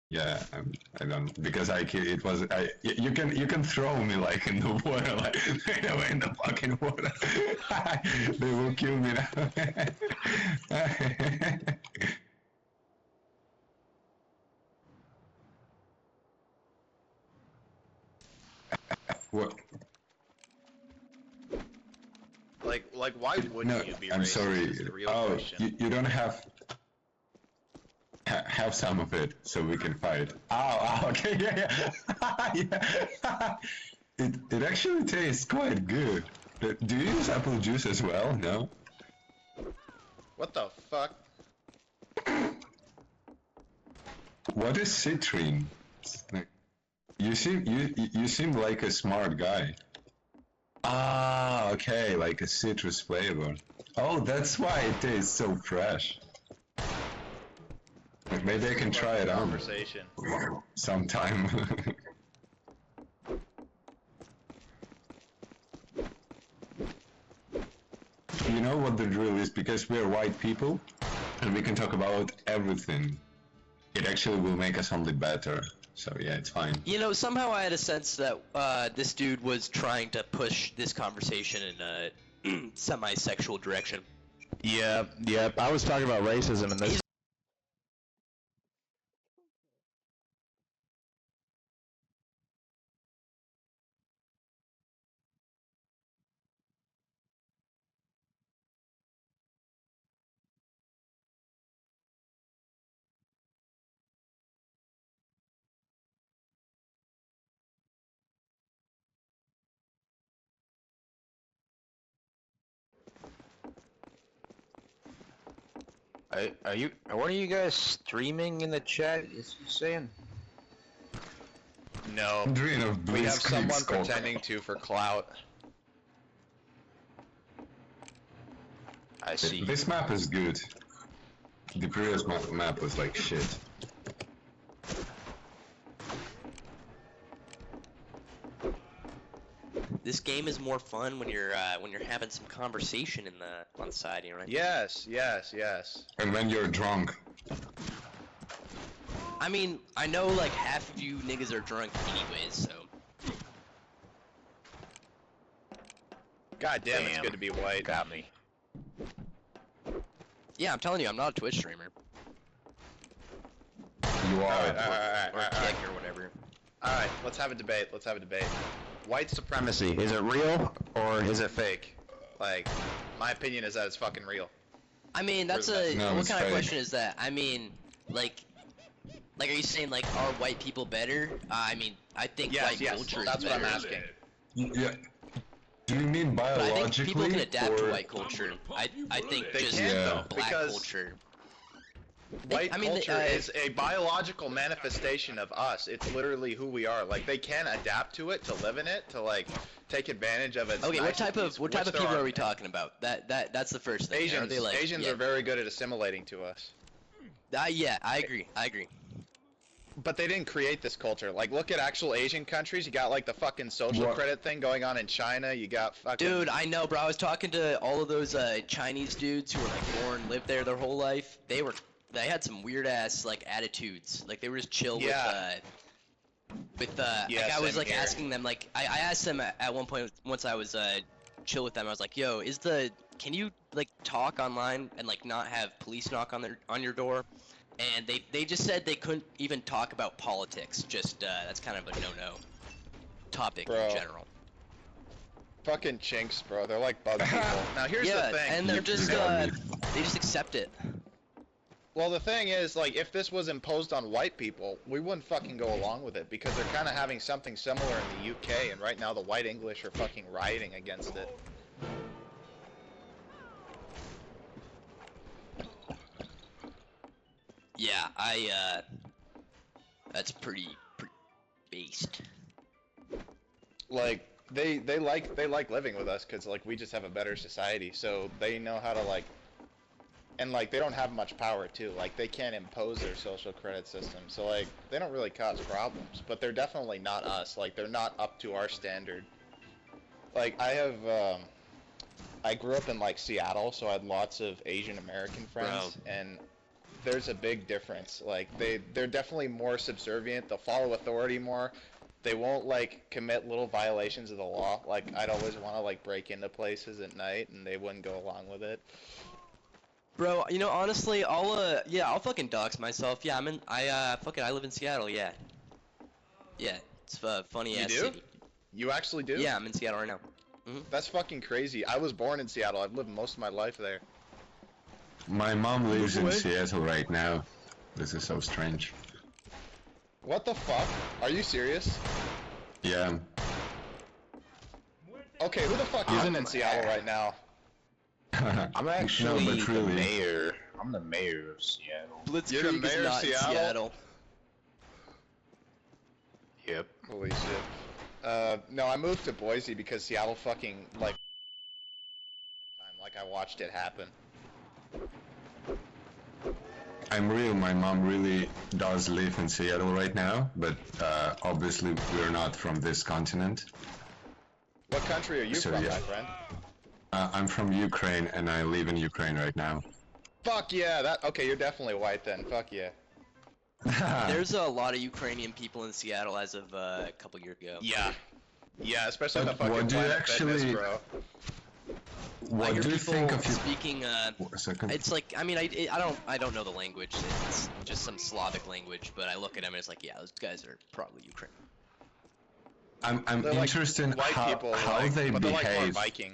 Yeah, I don't because it was you can throw me like in the water like right away in the fucking water. They will kill me now. What? Like, why No, wouldn't you be I'm racist? sorry. Is the real Oh, question. you don't have some of it so we can fight. Oh, okay, yeah, yeah. Yeah. It actually tastes quite good. Do you use apple juice as well? No. What the fuck? What is citrine? Like, you seem like a smart guy. Ah, okay, like a citrus flavor. Oh, that's why it tastes so fresh. Like, maybe This I is a can try fucking it on conversation. sometime. You know what the drill is? Because we're white people and we can talk about everything. It actually will make us only better. So yeah, it's fine. You know, somehow I had a sense that this dude was trying to push this conversation in a semi-sexual direction. Yep. I was talking about racism and this. What are you guys streaming in the chat? Is you saying? No. Dream of We have Blitzkrieg someone Skulk. pretending to for clout. I see. This map is good. The previous map was like shit. This game is more fun when you're having some conversation in the on the side, you know, right? Yes. And when you're drunk. I mean, I know like half of you niggas are drunk anyways, so. God damn, it's good to be white. Got me. Yeah, I'm telling you, I'm not a Twitch streamer. You are. Or Kick or whatever. Alright, let's have a debate. White supremacy, Is it real or is it fake? Like, my opinion is that it's fucking real. I mean, that's Where's a No, what it's kind of fake. question is that? I mean, like, are you saying like are white people better? I mean, I think white culture is that's what I'm better. asking. Yeah. Do you mean But I biologically? think people can adapt or... to white culture. I think They just can Yeah. though, black because culture. white I mean, culture is a biological manifestation of us. It's literally who we are. Like, they can adapt to it, to live in it, to like take advantage of it. Okay, what type of people are we talking about? That's the first thing. Asians. Are they like, Asians yeah. are very good at assimilating to us. Yeah, I agree. But they didn't create this culture. Like, look at actual Asian countries. You got like the fucking social What? credit thing going on in China. You got fucking. Dude, I know, bro. I was talking to all of those Chinese dudes who were like lived there their whole life. They had some weird ass like attitudes. Like they were just chill Yeah. like I was same like here. asking them like I asked them at one point once I was chill with them. I was like, "Yo, can you like talk online and like not have police knock on your door?" And they just said they couldn't even talk about politics. Just that's kind of a no-no topic Bro. in general. Fucking chinks, bro. They're like bug people. Now here's Yeah, the thing. and they're just got me. they just accept it. Well, the thing is, like, if this was imposed on white people, we wouldn't fucking go along with it because they're kind of having something similar in the UK, and right now the white English are fucking rioting against it. Yeah, that's pretty based. Like, they like living with us because like we just have a better society, so they know how to like. And like they don't have much power too. Like they can't impose their social credit system, so like they don't really cause problems. But they're definitely not us. Like they're not up to our standard. Like I grew up in like Seattle, so I had lots of Asian American friends, Bro. and there's a big difference. Like they're definitely more subservient. They'll follow authority more. They won't like commit little violations of the law. Like I'd always want to like break into places at night, and they wouldn't go along with it. Bro, honestly, I'll fucking dox myself. Yeah, I live in Seattle. Yeah, yeah, it's a funny You ass do? city. You actually do? Yeah, I'm in Seattle right now. That's fucking crazy. I was born in Seattle. I've lived most of my life there. My mom lives in away. Seattle right now. This is so strange. What the fuck? Are you serious? Yeah. Okay, who the fuck isn't in Seattle right now? I'm actually no, but really. the mayor. I'm the mayor of Seattle. You're the Blitzkrieg mayor is of not in Seattle? Seattle. Yep. Holy shit. No, I moved to Boise because Seattle fucking, like I watched it happen. I'm real, my mom really does live in Seattle right now, but obviously we're not from this continent. What country are you So, from, yeah. my friend? I'm from Ukraine and I live in Ukraine right now. Fuck yeah, okay, you're definitely white then, fuck yeah. There's a lot of Ukrainian people in Seattle as of a couple years ago. Yeah. Yeah, especially But the fucking what do you Planet Fitness, actually- bro. What do you think of you? speaking? A second. It's like I don't know the language. It's just some Slavic language, but I look at them and it's like, yeah, those guys are probably Ukrainian. I'm They're like interested in white how, people, how like, they but they're like more behave. Viking.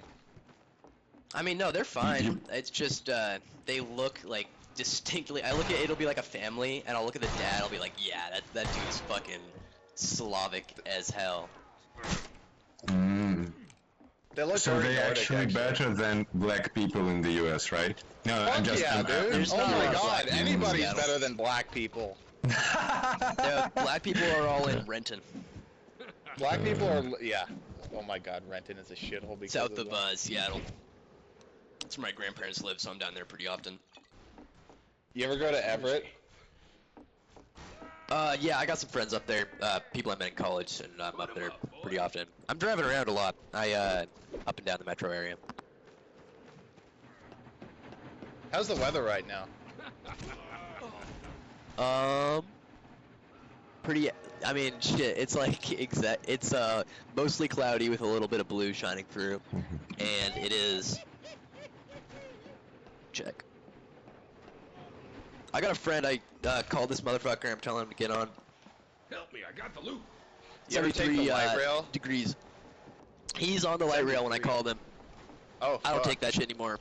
I mean, no, they're fine. You- It's just they look like distinctly. I look at it'll be like a family, and I'll look at the dad. I'll be like, yeah, that dude's fucking Slavic as hell. Mm. They look So very they Nordic, actually better than black people in the US, right? No, Fuck I'm just yeah, dude. There's Oh not a my lot of god, black people in anybody's Seattle. better than black people. Yeah, black people are all in Renton, Black people are, yeah. Oh my god, Renton is a shithole because south of of that. Seattle. That's where my grandparents live, so I'm down there pretty often. You ever go to Everett? Yeah, I got some friends up there. People I met in college, and I'm up there pretty often. I'm driving around a lot. Up and down the metro area. How's the weather right now? Pretty. I mean, shit. It's like It's mostly cloudy with a little bit of blue shining through, and it is. Check. I got a friend. I called this motherfucker. I'm telling him to get on. Help me, I got the loot. You ever take the 73 light rail? degrees. He's on the light rail when I called him. Oh, I don't fuck. take that shit anymore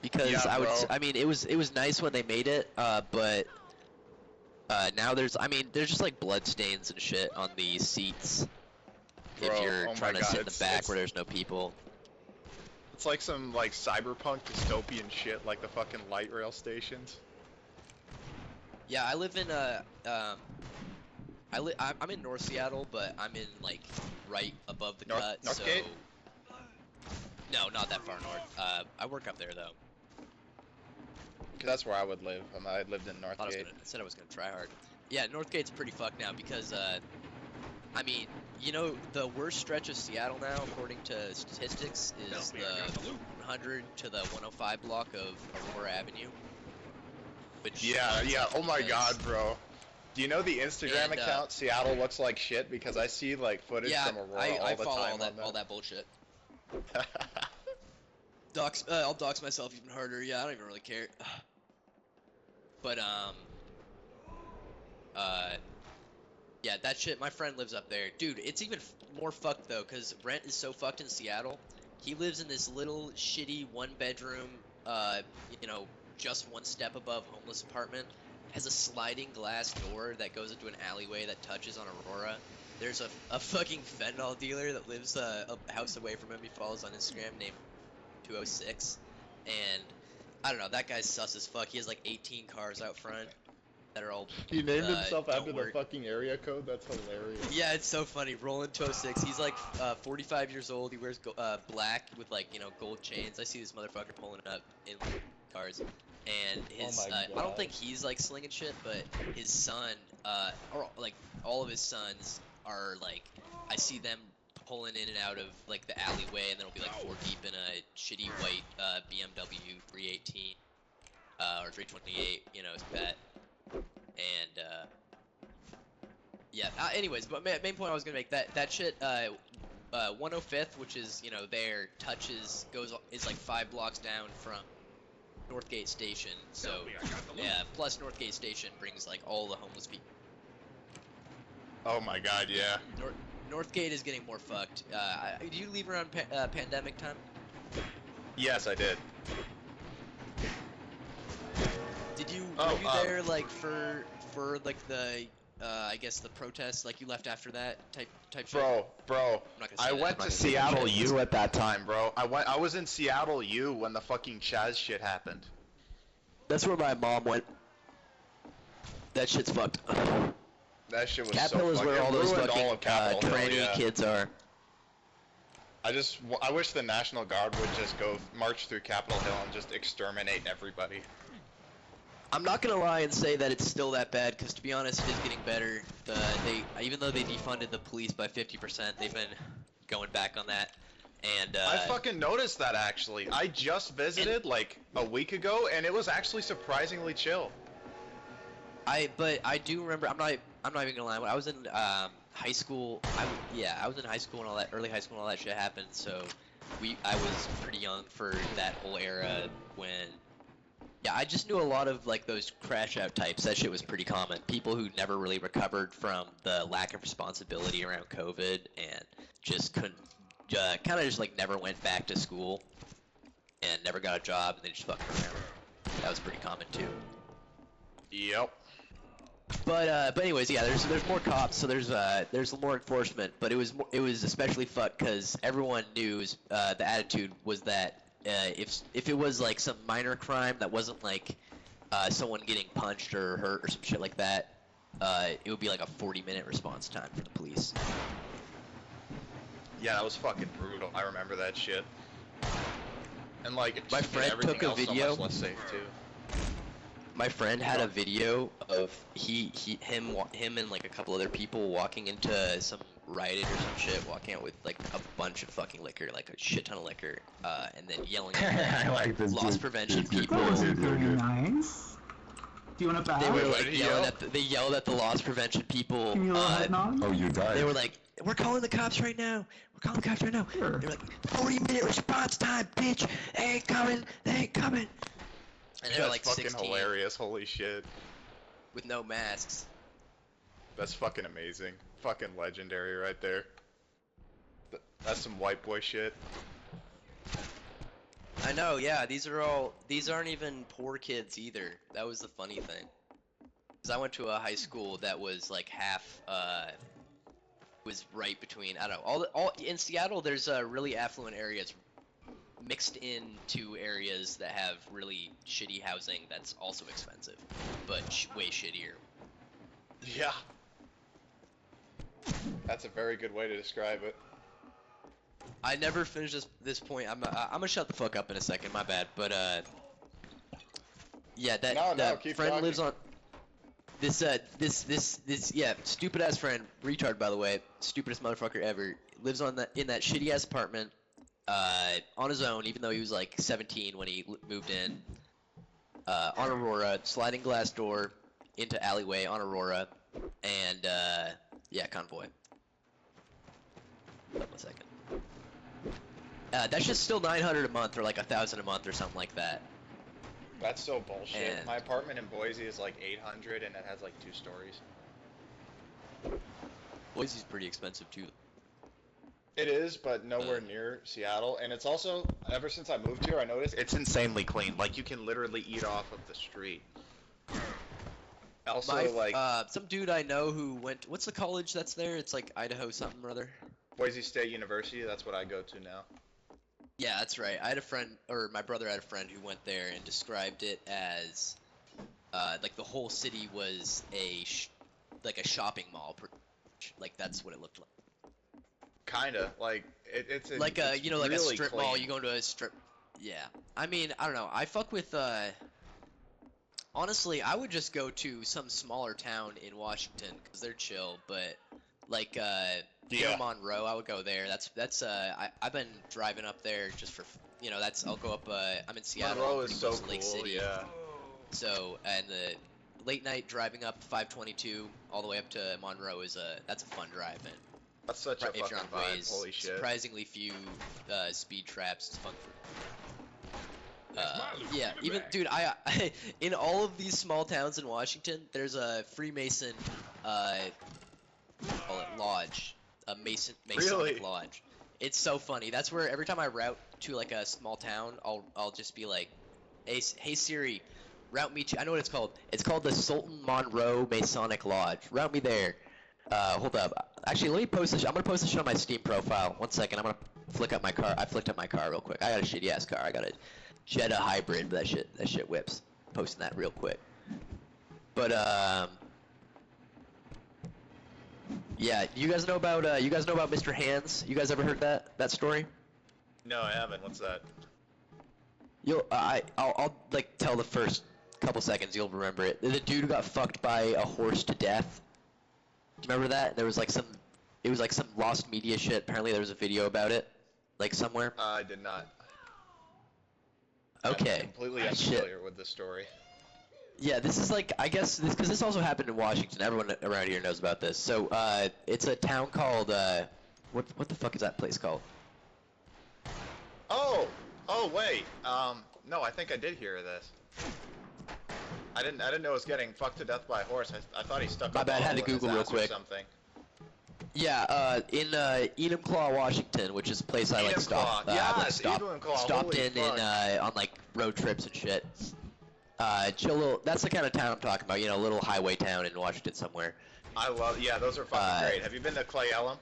because Yeah, I would. bro. I mean, it was nice when they made it, but now there's just like blood stains and shit on the seats. Bro, if you're oh my trying to God, sit in the it's- back it's- where there's no people. It's like some like cyberpunk dystopian shit, like the fucking light rail stations. Yeah, I live in I'm in North Seattle, but I'm in like right above the cut. Northgate? So no, not that far north. I work up there though. 'Cause that's where I would live. I lived in I Northgate. said I was gonna try hard. Yeah, Northgate's pretty fucked now because I mean, the worst stretch of Seattle now, according to statistics, is Help me, I got the the loot. 100 to the 105 block of Aurora Avenue. Which Yeah, yeah. Oh my because- god, bro. Do you know the Instagram And, account Seattle looks like shit? Because I see like footage Yeah, from Aurora I all the follow time all that bullshit. I'll dox myself even harder. Yeah, I don't even really care. But yeah, that shit. My friend lives up there, dude. It's even more fucked though, cause rent is so fucked in Seattle. He lives in this little shitty one-bedroom, just one step above homeless apartment. Has a sliding glass door that goes into an alleyway that touches on Aurora. There's a fucking fentanyl dealer that lives a house away from him. He follows on Instagram named 206, and I don't know. That guy's sus as fuck. He has like 18 cars out front that are all. He named himself don't after the work. fucking area code. That's hilarious. Yeah, it's so funny. Roland 206. He's like 45 years old. He wears black with like gold chains. I see this motherfucker pulling up in cars, and his Oh my I God. don't think he's like slinging shit, but his son, or like all of his sons are like, I see them pulling in and out of like the alleyway, and then it'll be like 4 deep in a shitty white BMW 318. or 328, you know, is bet. And yeah. Anyways, but main point I was gonna make that shit. 105th, which is there, is like 5 blocks down from Northgate Station. So yeah, plus Northgate Station brings like all the homeless people. Oh my god, yeah. Northgate is getting more fucked. Did you leave around pandemic time? Yes, I did. Were you there like for like the I guess the protests, like you left after that type shit? Bro, I went to Seattle U at that time, bro. I was in Seattle U when the fucking Chaz shit happened. That's where my mom went. That shit's fucked. That shit was Capitol so is fucked. where all those fucking tranny kids are. I wish the National Guard would just go march through Capitol Hill and just exterminate everybody. I'm not gonna lie and say that it's still that bad, because to be honest, it is getting better. Even though they defunded the police by 50%, they've been going back on that. And I fucking noticed that actually. I just visited like a week ago, and it was actually surprisingly chill. But I do remember. I'm not even gonna lie. When I was in high school, I was in high school and all that, early high school and all that shit happened. So I was pretty young for that whole era when. Yeah, I just knew a lot of like those crash out types. That shit was pretty common. People who never really recovered from the lack of responsibility around COVID and just couldn't, kind of just like never went back to school and never got a job and they just fucked around. That was pretty common too. Yep. But anyways, yeah, there's more cops, so there's more enforcement. But it was especially fucked because everyone knew the attitude was that. If it was like some minor crime that wasn't like someone getting punched or hurt or some shit like that, it would be like a 40-minute response time for the police. Yeah, that was fucking brutal. I remember that shit. And like, my friend took a video. So much less safe too. My friend had a video of him and like a couple other people walking into some Rite Aid or some shit, walking out with like a bunch of fucking liquor, like a shit ton of liquor, and then yelling at I like this loss prevention people. That wasn't very nice. Do you want to back? They were like they yelled at the loss prevention people. Give me a little head nod? Oh, you died. They were like, "We're calling the cops right now. We're calling the cops right now." Sure. They were like, "40-minute response time, bitch. They ain't coming. They ain't coming." And they're like fucking 16 hilarious. Holy shit. with no masks. That's fucking amazing. Fucking legendary right there. That's some white boy shit. I know, yeah. These aren't even poor kids either. That was the funny thing. Cause I went to a high school that was like half, was right between, I don't know, all in Seattle. There's really affluent areas mixed into areas that have really shitty housing that's also expensive, but way shittier. Yeah. That's a very good way to describe it. I never finished this point. I'm gonna shut the fuck up in a second. My bad. But yeah, that keep friend talking. lives on this yeah, stupid ass friend, retard by the way, stupidest motherfucker ever, lives in that shitty ass apartment on his own, even though he was like 17 when he moved in. On Aurora, sliding glass door into alleyway on Aurora, and yeah, convoy. Hold on a second. That's just still 900 a month, or like 1,000 a month, or something like that. That's so bullshit. And my apartment in Boise is like 800 and it has like 2 stories. Boise's pretty expensive too. It is, but nowhere near Seattle. And it's also, ever since I moved here, I noticed it's insanely clean. Like, you can literally eat off of the street. Also, like... some dude I know who went... What's the college that's there? It's like Idaho something or other. Boise State University, that's what I go to now. Yeah, that's right. I had a friend, or my brother had a friend who went there and described it as... like, the whole city was like a shopping mall. Like, that's what it looked like. Kinda, like, it's like a, it's like really a strip clean. mall, you go into a strip, yeah. I mean, I don't know, I fuck with, honestly, I would just go to some smaller town in Washington, because they're chill, but, like, Monroe, I would go there, I've been driving up there just for, I'll go up, I'm in Seattle, Monroe I'm is pretty so close to Lake cool, City. yeah. So, and the late night driving up 522 all the way up to Monroe that's a fun drive, man. That's such a If fucking you're on vibe. ways, Holy shit. surprisingly few speed traps. It's fun for. That's my loot. Yeah, Give it even back. dude, I in all of these small towns in Washington, there's a Freemason, call it lodge, a Masonic Really? lodge. It's so funny. That's where every time I route to like a small town, I'll just be like, hey Siri, route me to. I know what it's called. It's called the Sultan Monroe Masonic Lodge. Route me there. Hold up. Actually, let me post this. I'm gonna post this shit on my Steam profile. 1 second. I'm gonna flick up my car. I flicked up my car real quick. I got a shitty ass car. I got a Jetta hybrid. That shit whips. Posting that real quick. But yeah. You guys know about Mr. Hands? You guys ever heard that story? No, I haven't. What's that? I'll like tell the first couple seconds. You'll remember it. The dude got fucked by a horse to death. Do you remember that? There was like it was like some lost media shit. Apparently there was a video about it, like somewhere. I did not. Okay. I'm completely Shit. unfamiliar with this story. Yeah, this is like, I guess, because this also happened in Washington. Everyone around here knows about this. So, it's a town called, what the fuck is that place called? Oh! Oh, wait. No, I think I did hear this. I didn't know it was getting fucked to death by a horse. I thought he stuck My a bad, had to bottle in his Google real ass or quick. something. Yeah, in Enumclaw, Washington, which is a place I like Enumclaw, yes, Enumclaw, stopped holy in fuck. on like road trips and shit. Chill little. That's the kind of town I'm talking about. You know, a little highway town in Washington somewhere. Yeah, those are fucking great. Have you been to Clay Ellum?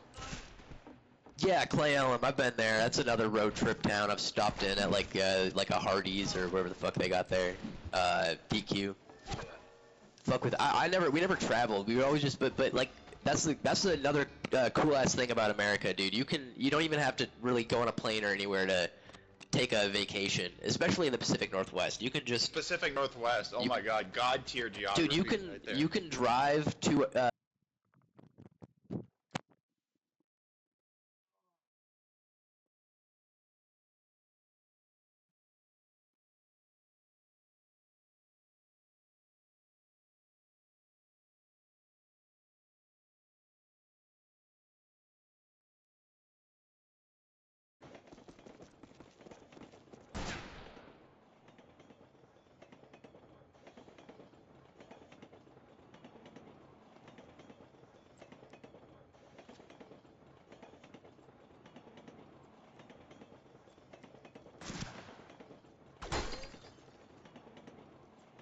Yeah, Clay Ellum. I've been there. That's another road trip town. I've stopped in at like a Hardee's or whatever the fuck they got there. DQ. Fuck with. We never traveled. We were always just but like that's another cool ass thing about America, dude. You don't even have to really go on a plane or anywhere to take a vacation, especially in the Pacific Northwest. You can just Pacific Northwest. Oh my god, god tier geography. dude, right there. you can drive to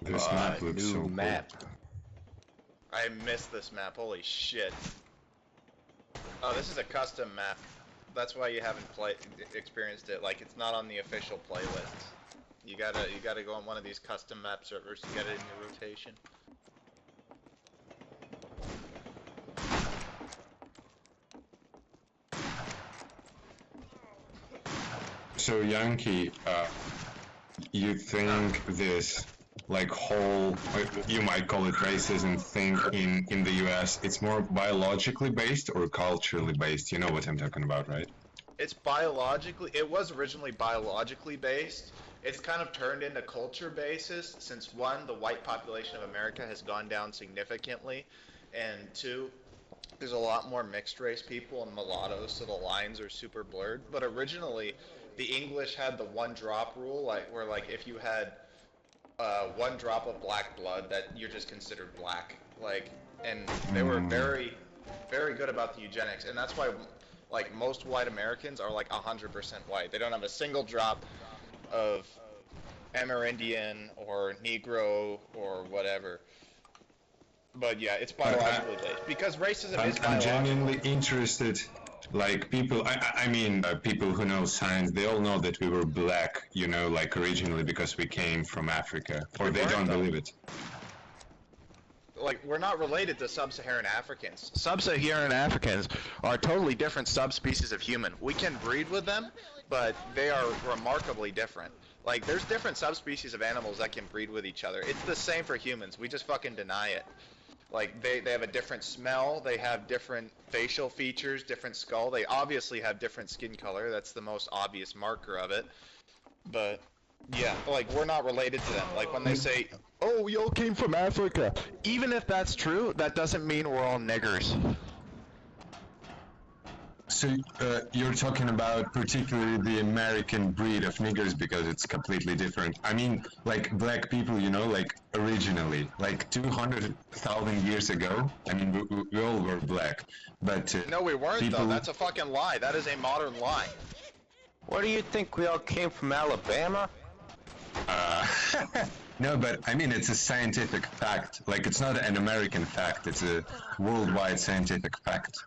This map looks new so cool. map. I missed this map. Holy shit. Oh, this is a custom map. That's why you haven't experienced it. Like, it's not on the official playlist. You gotta go on one of these custom map servers to get it in your rotation. So Yankee, you think this like whole, you might call it racism thing in the US, it's more biologically based or culturally based? You know what I'm talking about, right? It was originally biologically based. It's kind of turned into culture basis since one, the white population of America has gone down significantly, and two, there's a lot more mixed race people and mulattoes, so the lines are super blurred. But originally, the English had the one drop rule, like where like if you had one drop of black blood, that you're just considered black. Like, and they were very, very good about the eugenics, and that's why like most white Americans are like 100% white. They don't have a single drop of Amerindian or Negro or whatever. But yeah, it's biologically based because racism is I'm biological. genuinely interested. Like people, I mean, people who know science, they all know that we were black, you know, like originally because we came from Africa, or they weren't, don't though. believe it. Like, we're not related to sub-Saharan Africans. Sub-Saharan Africans are a totally different subspecies of human. We can breed with them, but they are remarkably different. Like, there's different subspecies of animals that can breed with each other. It's the same for humans. We just fucking deny it. Like, they have a different smell, they have different facial features, different skull. They obviously have different skin color. That's the most obvious marker of it. But, yeah, like, we're not related to them. Like, when they say Oh, we all came from Africa. Even if that's true, that doesn't mean we're all niggers. So you're talking about particularly the American breed of niggers because it's completely different. I mean, like black people, you know, like originally, like 200,000 years ago. I mean, we all were black, but No, we weren't people. though. That's a fucking lie. That is a modern lie. What do you think? We all came from Alabama? No, but I mean, it's a scientific fact. Like, it's not an American fact. It's a worldwide scientific fact.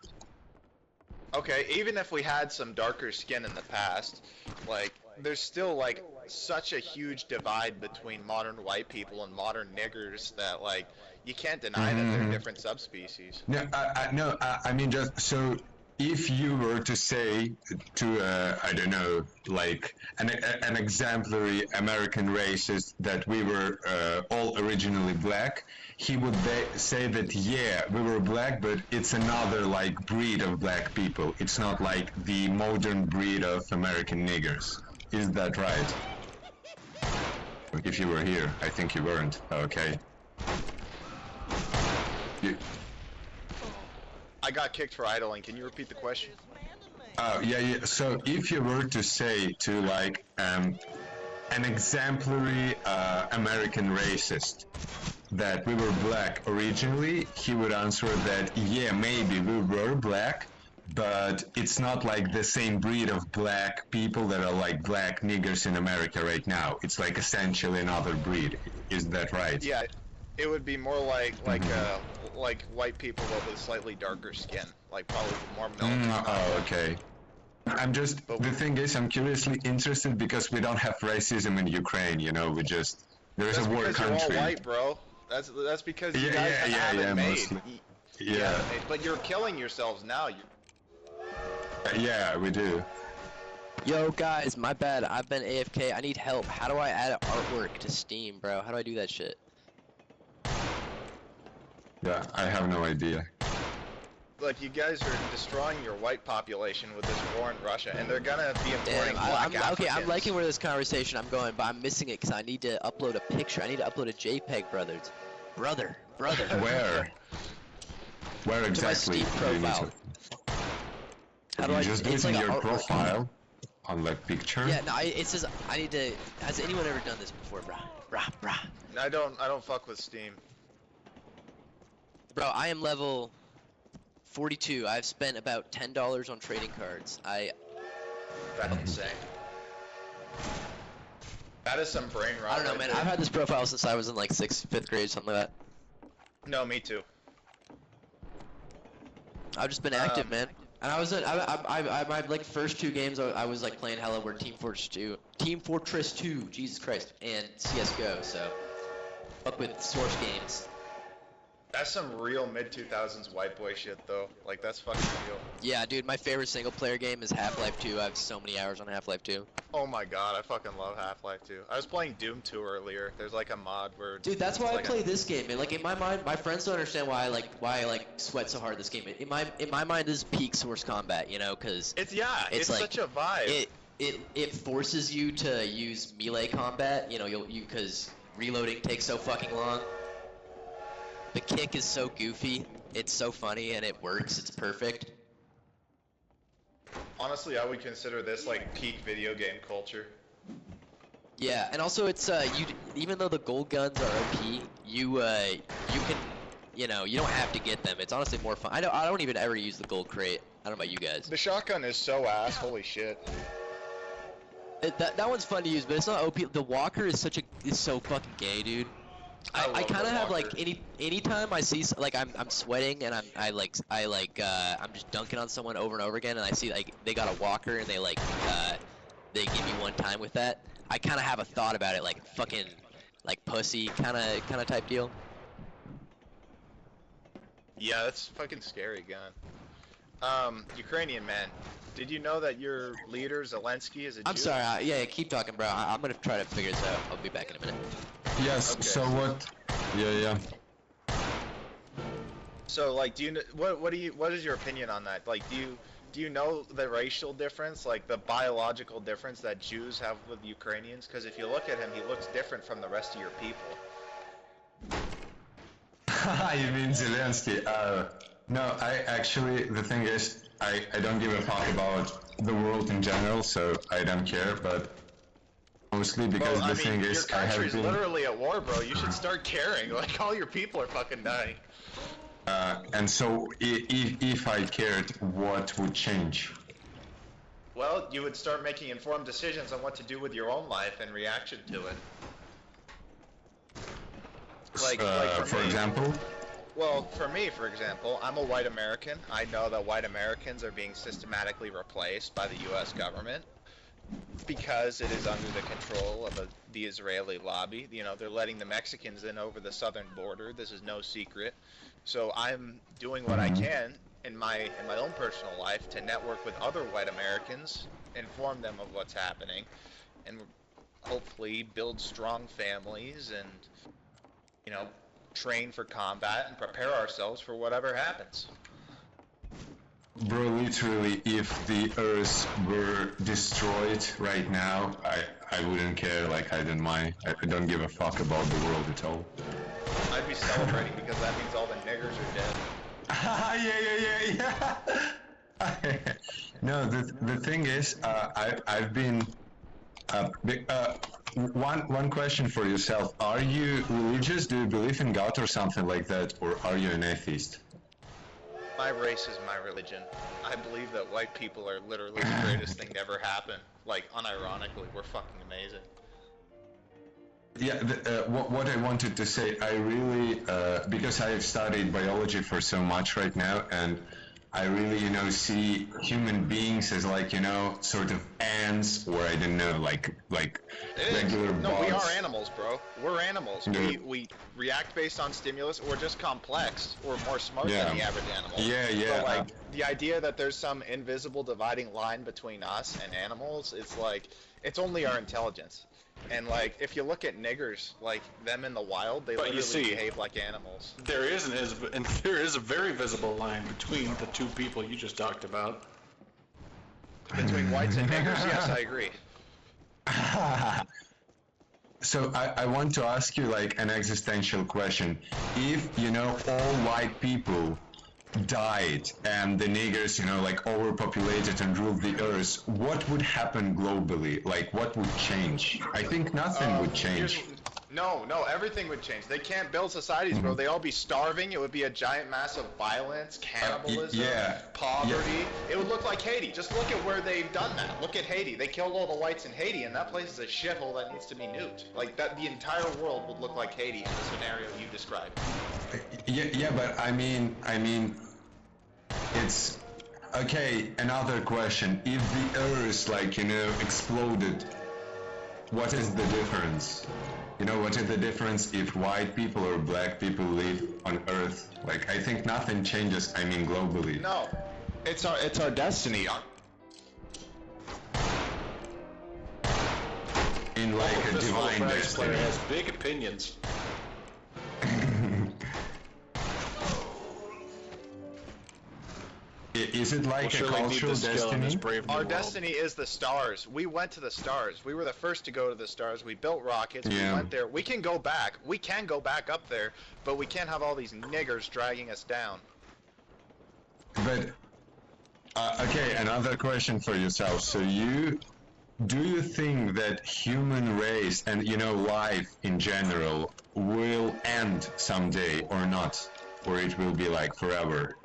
Okay, even if we had some darker skin in the past, like, there's still, like, such a huge divide between modern white people and modern niggers that, like, you can't deny that they're different subspecies. No, I mean, just so if you were to say to, I don't know, like an exemplary American racist that we were all originally black, he would say that, yeah, we were black, but it's another, like, breed of black people. It's not like the modern breed of American niggers. Is that right? If you were here, I think you weren't. Okay. You, I got kicked for idling. Can you repeat the question? yeah. So if you were to say to, like, an exemplary American racist that we were black originally, he would answer that, yeah, maybe we were black, but it's not like the same breed of black people that are like black niggers in America right now. It's like essentially another breed. Is that right? Yeah, it would be more like white people but with slightly darker skin, like probably with more melanin. Oh, okay. I'm just, the thing is, I'm curiously interested because we don't have racism in Ukraine, you know, there's That's a war because country. you're all white, bro. That's because you guys haven't made. mostly. You haven't made. But you're killing yourselves now. Yeah, we do. Yo, guys, my bad. I've been AFK. I need help. How do I add artwork to Steam, bro? How do I do that shit? Yeah, I have no idea. Look, you guys are destroying your white population with this war in Russia, and they're gonna be importing Damn, black okay, Africans. I'm liking where this conversation I'm going, but I'm missing it because I need to upload a picture. I need to upload a JPEG, brothers. Brother. Where? Where exactly? To my Steam do you need profile. to- How do you I? just do It's it in like your an artwork. profile on like picture? Yeah, no, it says I need to. Has anyone ever done this before, brah? I don't fuck with Steam. Bro, I am level 42. I've spent about $10 on trading cards. That's insane. That is some brain rot. I don't know, right man. there. I've had this profile since I was in like 6th, 5th grade, something like that. No, me too. I've just been active, man. And I was my like first 2 games I was like playing hella were Team Fortress 2, Jesus Christ, and CS:GO. So fuck with Source games. That's some real mid-2000s white boy shit, though. Like, that's fucking real. Yeah, dude, my favorite single player game is Half-Life 2. I have so many hours on Half-Life 2. Oh my god, I fucking love Half-Life 2. I was playing Doom 2 earlier. There's like a mod where... Dude, that's why I like play this game, man. Like in my mind, my friends don't understand why I sweat so hard this game. In my mind, this is peak Source combat, you know, because It's it's like, such a vibe. it forces you to use melee combat. You know, because reloading takes so fucking long. The kick is so goofy. It's so funny and it works. It's perfect. Honestly, I would consider this like peak video game culture. Yeah, and also it's even though the gold guns are OP, you can, you know, you don't have to get them. It's honestly more fun. I don't even ever use the gold crate. I don't know about you guys. The shotgun is so ass. Holy shit. That one's fun to use, but it's not OP. The Walker is so fucking gay, dude. I kind of have like anytime I see like I'm sweating and I'm just dunking on someone over and over again and I see like they got a Walker and they they give me one time with that. I kind of have a thought about it, like fucking like pussy kind of type deal. Yeah, that's fucking scary gun. Ukrainian man, did you know that your leader Zelensky is a Jew? I'm sorry. Yeah, keep talking, bro. I'm gonna try to figure this out. I'll be back in a minute. Yes. Okay. So what? Yeah. So like, what is your opinion on that? Like, do you know the racial difference, like the biological difference that Jews have with Ukrainians? Because if you look at him, he looks different from the rest of your people. You mean Zelensky? No, the thing is, I don't give a fuck about the world in general, so I don't care, but mostly because Well, I the mean, thing your is, I have country's been, literally at war, bro. You should start caring. Like, all your people are fucking dying. and so if I cared, what would change? Well, you would start making informed decisions on what to do with your own life in reaction to it. Like For me. example? Well, for me, for example, I'm a white American. I know that white Americans are being systematically replaced by the U.S. government because it is under the control of the Israeli lobby. You know, they're letting the Mexicans in over the southern border. This is no secret. So I'm doing what I can in my own personal life to network with other white Americans, inform them of what's happening, and hopefully build strong families and, you know, train for combat and prepare ourselves for whatever happens. Bro, literally, if the Earth were destroyed right now, I wouldn't care, like, I don't mind. I don't give a fuck about the world at all. I'd be celebrating because that means all the niggers are dead. Yeah. No, the thing is, I've been one question for yourself. Are you religious? Do you believe in God or something like that, or are you an atheist? My race is my religion. I believe that white people are literally the greatest thing to ever happen. Like, unironically, we're fucking amazing. Yeah, what I wanted to say, I really, because I've studied biology for so much right now, and I really, see human beings as like, sort of ants, or I don't know, like regular No, bugs. we are animals, bro. We're animals. Yeah. We react based on stimulus. We're just complex. We're more smart Yeah. than the average animal. Yeah. But, like, the idea that there's some invisible dividing line between us and animals, it's like, it's only our intelligence. And, like, if you look at niggers, like, them in the wild, they literally behave like animals. There is a very visible line between the two people you just talked about. Between whites and niggers, yes, I agree. So I want to ask you like an existential question. If, all white people died and the niggers, like overpopulated and ruled the earth, what would happen globally? Like what would change? I think nothing would change. No, everything would change. They can't build societies, bro. They'd all be starving. It would be a giant mass of violence, cannibalism, poverty. It would look like Haiti. Just look at where they've done that. Look at Haiti. They killed all the whites in Haiti, and that place is a shithole that needs to be nuked. Like, that, the entire world would look like Haiti in the scenario you described. Yeah, but I mean, it's... Okay, another question. If the earth, exploded, what is the difference? What is the difference if white people or black people live on Earth? Like, I think nothing changes, globally. No, it's our destiny. In like a Fistful divine Frags player destiny. has big opinions. Is it like a cultural destiny? Our destiny is the stars. We went to the stars. We were the first to go to the stars. We built rockets. Yeah. We went there. We can go back. We can go back up there, but we can't have all these niggers dragging us down. But, okay, another question for yourself. So do you think that human race and, life in general will end someday or not? Or it will be like forever?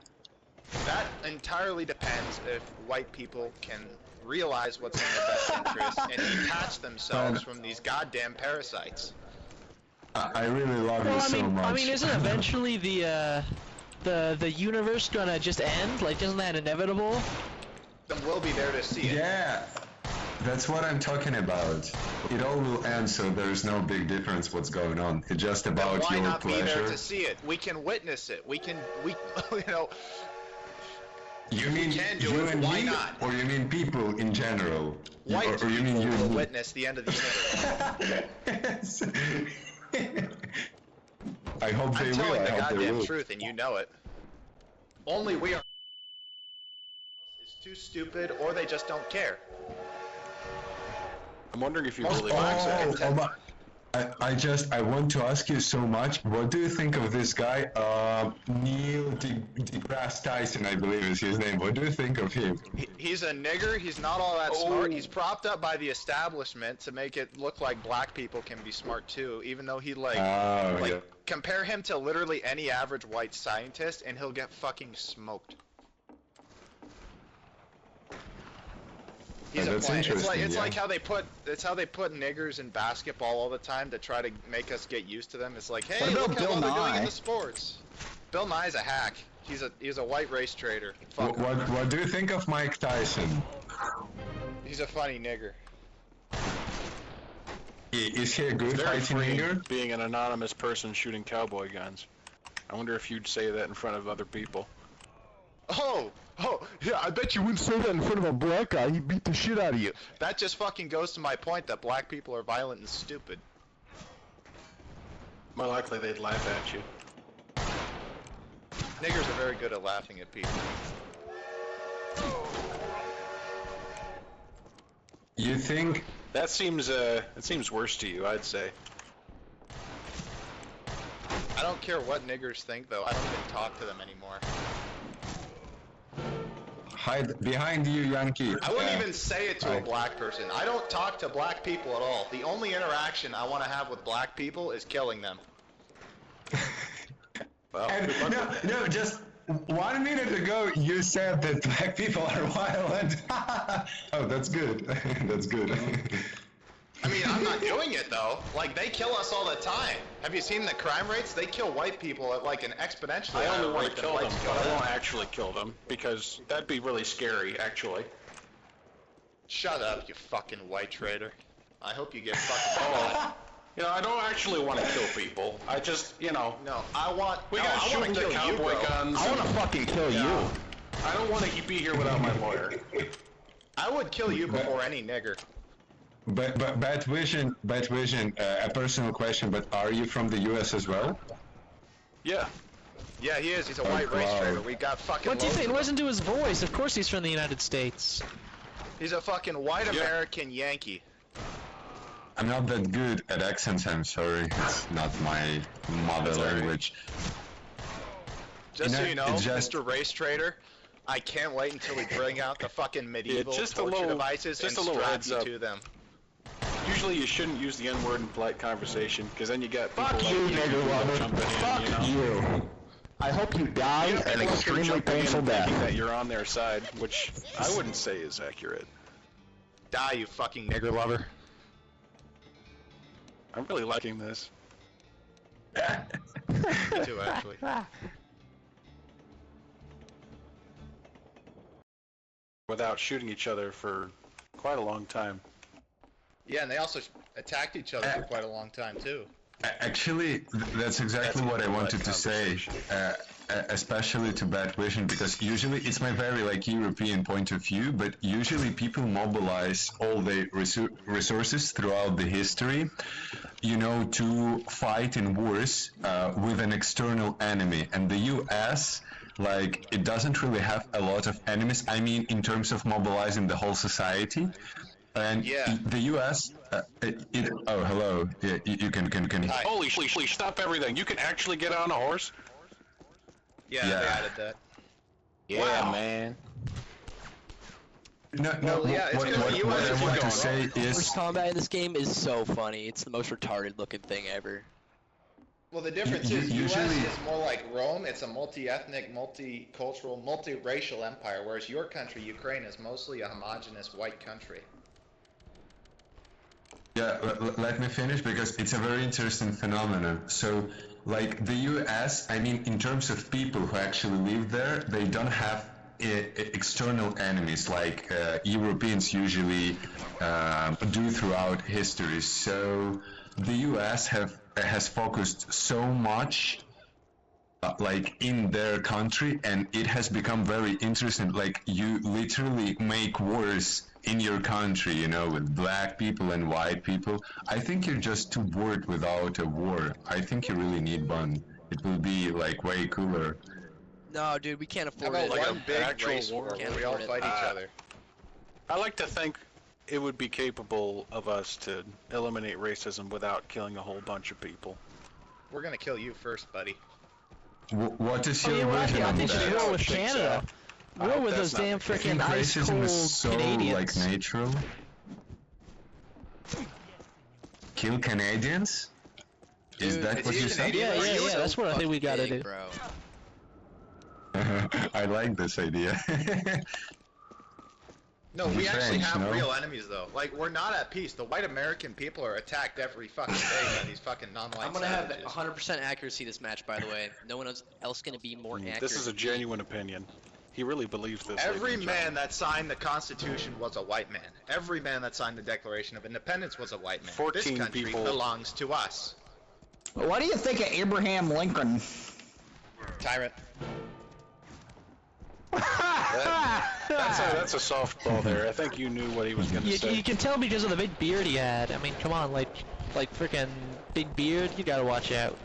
That entirely depends if white people can realize what's in their best interest and detach themselves from these goddamn parasites. I really love you so much. I mean, isn't eventually the universe gonna just end? Like, isn't that inevitable? Then we'll be there to see it. Yeah, that's what I'm talking about. It all will end, so there's no big difference what's going on. It's just about Why your not pleasure. be there to see it? We can witness it. We You mean can do you it, and why me, not? or you mean people in general? White or you mean you will and me? witness the end of the universe. I hope they I'm will. telling I the hope they goddamn will. truth, and you know it. Only we are is too stupid, or they just don't care. I'm wondering if you Most believe blacks are Oh, content. I want to ask you so much. What do you think of this guy, Neil deGrasse Tyson, I believe is his name. What do you think of him? He's a nigger. He's not all that smart. He's propped up by the establishment to make it look like black people can be smart too. Even though he Yeah. compare him to literally any average white scientist, and he'll get fucking smoked. He's That's plant. interesting. It's like how they put niggers in basketball all the time to try to make us get used to them. It's like, hey, What about look how Bill well they're doing in Nye? the sports. Bill Nye's a hack. He's a white race trader. Fuck him. What do you think of Mike Tyson? He's a funny nigger. Is he a good Very fighting freeing nigger? being an anonymous person shooting cowboy guns. I wonder if you'd say that in front of other people. Oh, Yeah, I bet you wouldn't say that in front of a black guy. He'd beat the shit out of you. that just fucking goes to my point that black people are violent and stupid. More likely they'd laugh at you. Niggers are very good at laughing at people. You think? That seems worse to you, I'd say. I don't care what niggers think though. I don't even talk to them anymore. Hide behind you, Yankee. I wouldn't even say it to a black person. I don't talk to black people at all. The only interaction I want to have with black people is killing them. Well, And good luck with that. no, just 1 minute ago you said that black people are violent. Oh, that's good. That's good. I mean, I'm not doing it though. Like, they kill us all the time. Have you seen the crime rates? They kill white people at like an exponentially I higher only want rate to than kill them, whites but I kill won't them. actually kill them, because that'd be really scary, actually. Shut up, you fucking white traitor. I hope you get fucking shot. You know, I don't actually want to kill people. I just, No, I want. we no, got I want shooting to the kill you, cowboy bro. guns. I want to fucking kill Yeah. you. I don't want to be here without my lawyer. I would kill you before any nigger. But bad vision. A personal question. But are you from the U.S. as well? Yeah. Yeah, he is. He's a white race wow. traitor. We got fucking. What do you loads think? of them. Listen to his voice. Of course he's from the United States. He's a fucking white Yeah. American Yankee. I'm not that good at accents. I'm sorry. It's not my mother That's all right. language. Just You so know, you know, it's just- Mr. Race Trader, I can't wait until we bring out the fucking medieval just a torture little- devices just and a little strap heads you up. to them. Usually you shouldn't use the N-word in polite conversation, because then you got people Fuck like you, you nigger lover. jumping in, Fuck you know? you. I hope you die You have an people who extremely jump in painful thinking death. that you're on their side, which I wouldn't say is accurate. Die, you fucking nigger lover. I'm really liking this. Me too, actually. Without shooting each other for quite a long time. Yeah, and they also attacked each other for quite a long time, too. Actually, that's exactly That's what I a wanted to polite say, especially to Bad Vision, because usually it's my very European point of view, but usually people mobilize all their resources throughout the history, to fight in wars with an external enemy, and the U.S. It doesn't really have a lot of enemies. I mean, in terms of mobilizing the whole society. And Yeah. the U.S. Oh, hello. Yeah, you can. Hi. Holy shit, stop everything. You can actually get on a horse? Yeah, Yeah. they added that. Yeah, Wow. man. No. Well, yeah, it's what gonna be what US I is want to going say wrong. Horse is, combat in this game is so funny. It's the most retarded looking thing ever. Well, the difference You- is usually- U.S. is more like Rome. It's a multi-ethnic, multicultural, multiracial empire, whereas your country, Ukraine, is mostly a homogenous white country. yeah. Let me finish because it's a very interesting phenomenon. So, the U.S. I mean, in terms of people who actually live there, they don't have external enemies like Europeans usually do throughout history. So the U.S. has focused so much in their country, and it has become very interesting. You literally make wars in your country, with black people and white people. I think you're just too bored without a war. I think you really need one. It will be way cooler. No, dude, we can't How afford about it. Like one an big actual race war. war Can't where we all afford it. fight each other? I like to think it would be capable of us to eliminate racism without killing a whole bunch of people. We're gonna kill you first, buddy. What is Oh, your yeah, well, version I of think we should that? war with think so. Canada. I War hope with that's those not damn the case. I think freaking ice racism cold is so Canadians. like natural. Kill Canadians? Is Dude, that is what he you said? Canadian? Yeah, Are yeah, you yeah. so That's what I think we gotta Big, do. bro. I like this idea. No, we You're actually French, have no? real enemies though. Like, we're not at peace. The white American people are attacked every fucking day by these fucking non-white I'm gonna have savages. 100% accuracy this match, by the way. No one else gonna be more accurate. This is a genuine opinion. He really believes this. Every ladies and man that signed the Constitution was a white man. Every man that signed the Declaration of Independence was a white man. 14 This country people- belongs to us. What do you think of Abraham Lincoln? Tyrant. That's a softball there. I think you knew what he was going to say. You can tell because of the big beard he had. I mean, come on, like freaking big beard. You gotta watch out.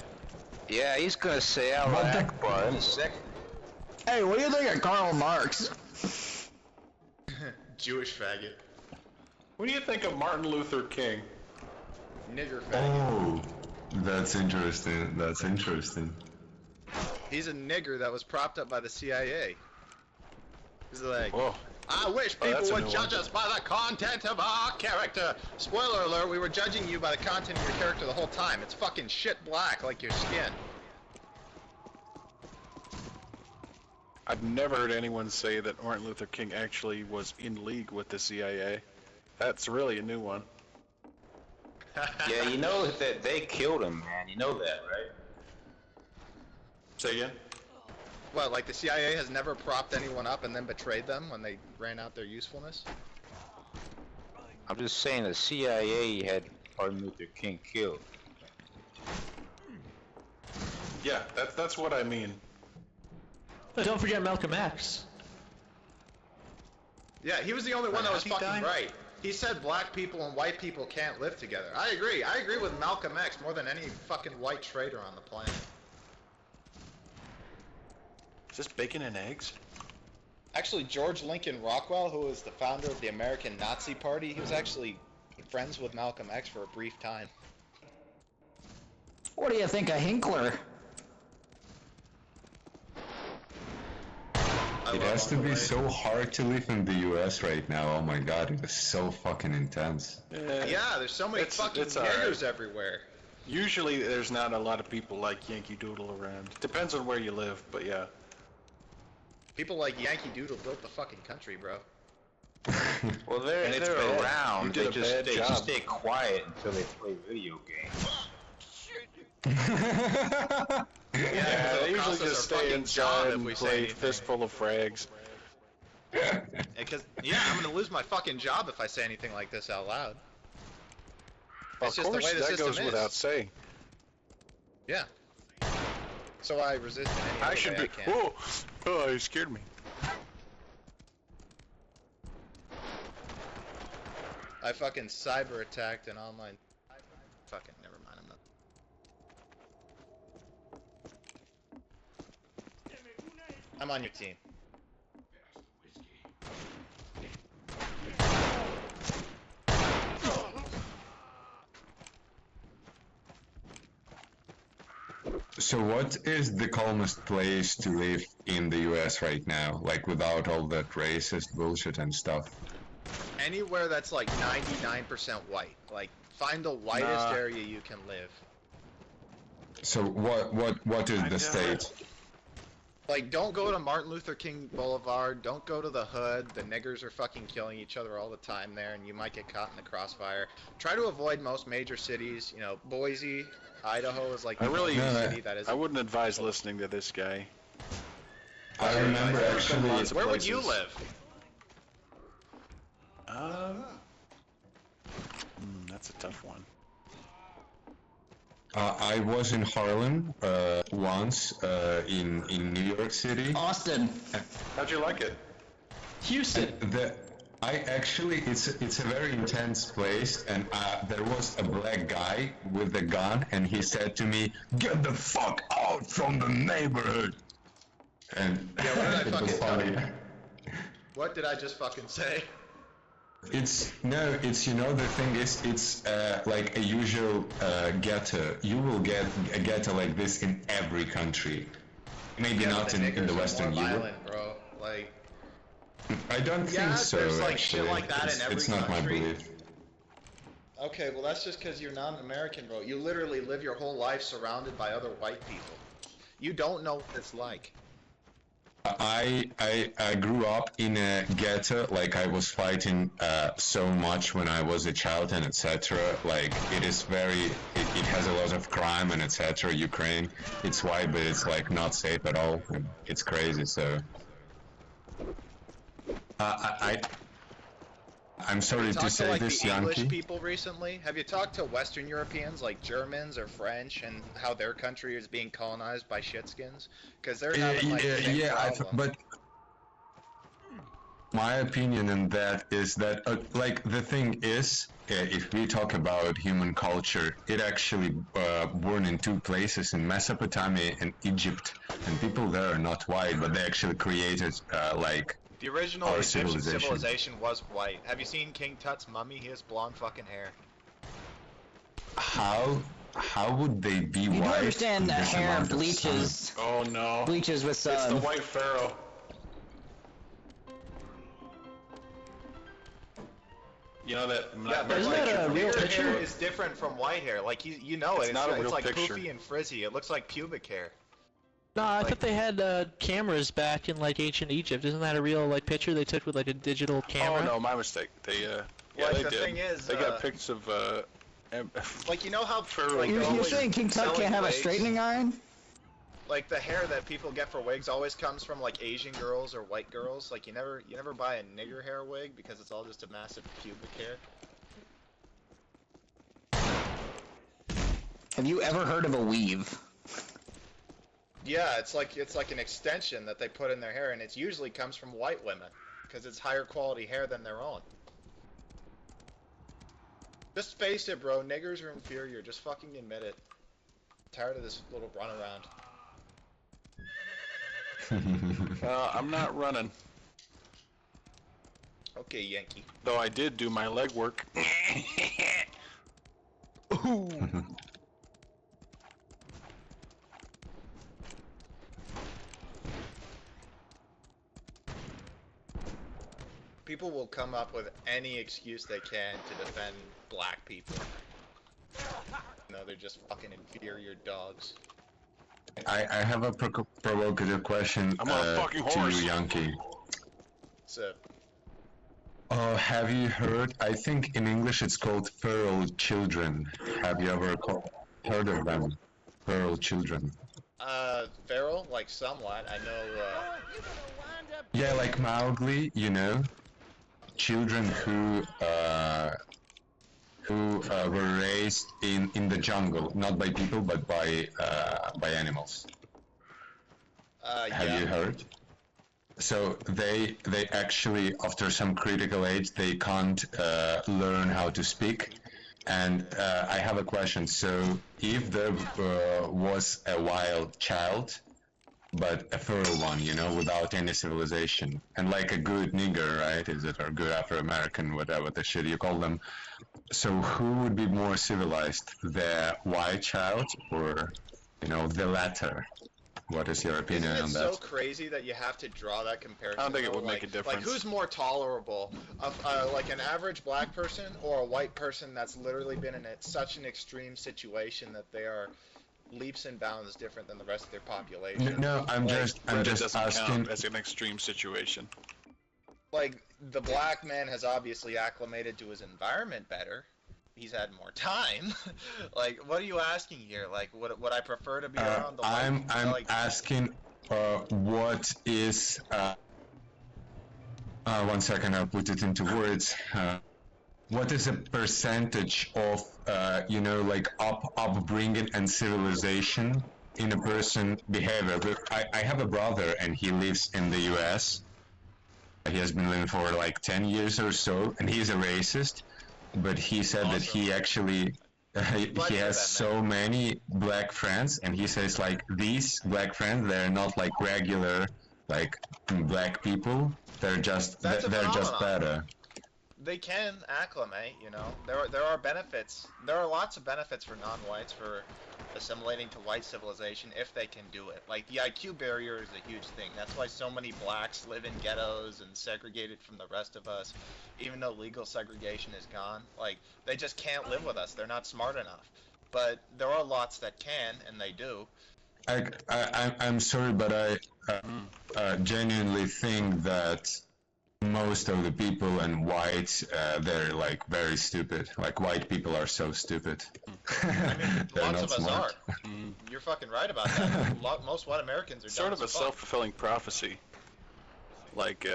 Yeah, he's gonna say Allah What the- Akbar in a second. Hey, what do you think of Karl Marx? Jewish faggot. What do you think of Martin Luther King? Nigger faggot. Oh, that's interesting. That's interesting. He's a nigger that was propped up by the CIA. He's like, Whoa. I wish Oh, people that's a would new judge one. us by the content of our character. Spoiler alert, we were judging you by the content of your character the whole time. It's fucking shit black like your skin. I've never heard anyone say that Martin Luther King actually was in league with the CIA. That's really a new one. Yeah, you know that they killed him, man. You know that, right? Say again? What, like the CIA has never propped anyone up and then betrayed them when they ran out their usefulness? I'm just saying the CIA had Martin Luther King killed. Yeah, that's what I mean. But don't forget Malcolm X. Yeah, he was the only one that was Has he fucking died? right. He said black people and white people can't live together. I agree. I agree with Malcolm X more than any fucking white traitor on the planet. Is this bacon and eggs? Actually, George Lincoln Rockwell, who was the founder of the American Nazi Party, he was actually friends with Malcolm X for a brief time. What do you think of Hinkler? I It love has to Uncle be Ray. so hard to live in the US right now. Oh my god, it is so fucking intense. Yeah, there's so many fucking it's alright. niggers everywhere. Usually there's not a lot of people like Yankee Doodle around. Depends on where you live, but yeah. People like Yankee Doodle built the fucking country, bro. Well, And they're it's they're bad. You around. did They a just bad they job. just stay quiet until they play video games. Yeah, they usually just stay inside and we say play anything. Fistful of Frags. Because I'm gonna lose my fucking job if I say anything like this out loud. Of It's just the course, way the that system goes is. without saying. Yeah. So I resist in any I other should way be. I can. Oh, you scared me. I fucking cyber attacked an online. Fucking never mind. I'm not. I'm on your team. So what is the calmest place to live in the US right now? Like without all that racist bullshit and stuff? Anywhere that's like 99% white. Like, find the whitest Nah. area you can live. So what is I the don't- state? Like, don't go to Martin Luther King Boulevard. Don't go to the hood. The niggers are fucking killing each other all the time there, and you might get caught in the crossfire. Try to avoid most major cities. You know, Boise, Idaho is like I the really- only No, city that is. I wouldn't advise listening to this guy. I remember I've been actually. lots of Where would you places. live? That's a tough one. I was in Harlem once in New York City. Austin. How'd you like it? Houston. It's a very intense place, and there was a black guy with a gun, and he said to me, "Get the fuck out from the neighborhood." And Yeah, what did I it was fucking tell funny. you? What did I just fucking say? It's no, it's the thing is, it's like a usual ghetto. You will get a ghetto like this in every country. Maybe Yeah, not but in the niggers are Western more Europe. violent, bro. Like, I don't yeah, think so. there's like Actually, shit like that in every it's not my country. belief. Okay, well that's just because you're not an American, bro. You literally live your whole life surrounded by other white people. You don't know what it's like. I grew up in a ghetto. Like I was fighting so much when I was a child and etc. Like it is it has a lot of crime and etc. Ukraine, it's white, but it's like not safe at all. And it's crazy. So I'm sorry to Talk to say like this, the English Yankee. people recently. Have you talked to Western Europeans like Germans or French and how their country is being colonized by shitskins? Because they're having like the same problem. But my opinion on that is that, like, the thing is, if we talk about human culture, it actually born in two places, in Mesopotamia and Egypt, and people there are not white, but they actually created, like, The original our Egyptian civilization was white. Have you seen King Tut's mummy? He has blonde fucking hair. How would they be white? You do understand in that this hair amount of sun? bleaches. Oh no. Bleaches with sun. It's the white pharaoh. You know that? Yeah, but Isn't like, that a real nigger picture? hair is different from white hair. Like you know it. It's not a real it's like picture. poofy and frizzy. It looks like pubic hair. No, I Like- thought they had cameras back in like ancient Egypt. Isn't that a real like picture they took with like a digital camera? Oh no, my mistake. They yeah, Like, they the did. thing is, they got pics of Like you know how Pharaoh. like, You're always saying King Tut selling can't have a wigs, straightening iron? Like the hair that people get for wigs always comes from like Asian girls or white girls. Like you never buy a nigger hair wig because it's all just a massive pubic hair. Have you ever heard of a weave? Yeah, it's like an extension that they put in their hair, and it usually comes from white women because it's higher quality hair than their own. Just face it, bro. Niggers are inferior. Just fucking admit it. Tired of this little runaround. I'm not running. Okay, Yankee. Though I did do my leg work. People will come up with any excuse they can to defend black people. No, they're just fucking inferior dogs. I have a provocative question I'm on a fucking to horse. you, Yankee. So, Have you heard? I think in English it's called feral children. Have you ever heard of them? Feral children. feral, like somewhat. I know, Yeah, like Mowgli, you know, children who were raised in the jungle, not by people but by animals. Have yeah. you heard? So they actually, after some critical age, they can't learn how to speak. And I have a question. So if there was a wild child, but a feral one, you know, without any civilization, and like a good nigger, right? Is it, or good Afro-American, whatever the shit you call them? So who would be more civilized, the white child or, you know, the latter? What is your opinion Isn't it on so that? crazy that you have to draw that comparison? I don't think it though? would make a Like difference. who's more tolerable, like an average black person or a white person that's literally been in such an extreme situation that they are leaps and bounds different than the rest of their population? No, I'm Like, just Doesn't asking. count as an extreme situation. Like the black man has obviously acclimated to his environment better. He's had more time. Like, what are you asking here? Like, would I prefer to be around the white? I'm like, asking what is 1 second, I'll put it into words. What is a percentage of you know, like upbringing and civilization in a person behavior? I have a brother and he lives in the US. He has been living for like 10 years or so, and he's a racist, but he said that he actually he has so many black friends, and he says like these black friends, they're not like regular like black people, they're just That's a they're just phenomenon. better. they can acclimate, you know. There are benefits. There are lots of benefits for non-whites for assimilating to white civilization if they can do it. Like the IQ barrier is a huge thing. That's why so many blacks live in ghettos and segregated from the rest of us, even though legal segregation is gone. Like they just can't live with us. They're not smart enough. But there are lots that can, and they do. I'm sorry, but I genuinely think that most of the people and whites, they're like very stupid. Like white people are so stupid. I mean, They're lots not of us smart. are. You're fucking right about that. Most white Americans are Sort dumb of a as fuck. self-fulfilling prophecy. Like,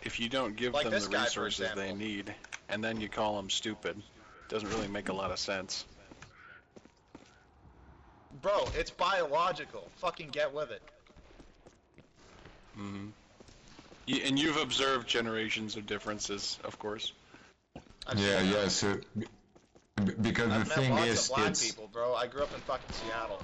if you don't give Like them this the guy, for resources they example. need, and then you call them stupid, doesn't really make a lot of sense. Bro, it's biological. Fucking get with it. Mm-hmm. And you've observed generations of differences, of course. Yeah. So because I've the met thing lots is, of black it's people, bro. I grew up in fucking Seattle.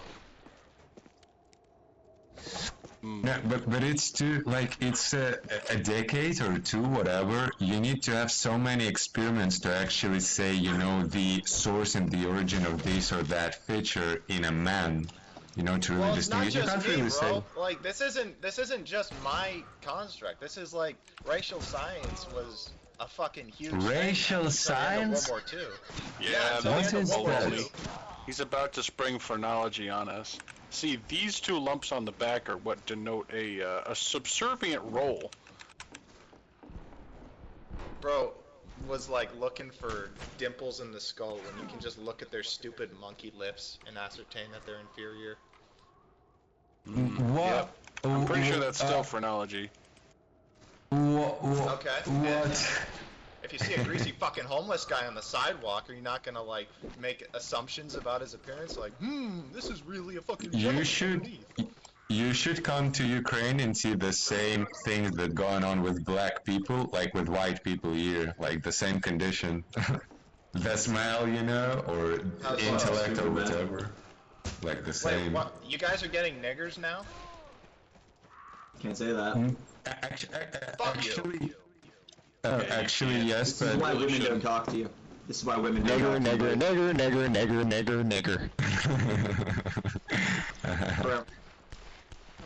no, but it's too like it's a decade or two, whatever. You need to have so many experiments to actually say, you know, the source and the origin of this or that feature in a man. You know, to really Well, it's not distinguish. You just can't me, really bro. say. Like this isn't just my construct. This is like racial science was a fucking huge Racial thing science? until the end of World War II. Yeah, until the what end of is World War that? II. He's about to spring phrenology on us. See, these two lumps on the back are what denote a subservient role. Bro was like looking for dimples in the skull when you can just look at their stupid monkey lips and ascertain that they're inferior. What? Yep. I'm pretty sure that's still phrenology. Okay. What? If you see a greasy fucking homeless guy on the sidewalk, are you not gonna like make assumptions about his appearance? Like, this is really a fucking gentleman underneath. You should come to Ukraine and see the same things that going on with black people, like with white people here, like the same condition. The smell, you know, or How's intellect that? or whatever. Like the Wait, same. what? You guys are getting niggers now? Can't say that. Fuck you. Actually, yes, This is why but women don't talk to you. This is why women don't Nigger, talk to you. nigger. Bro,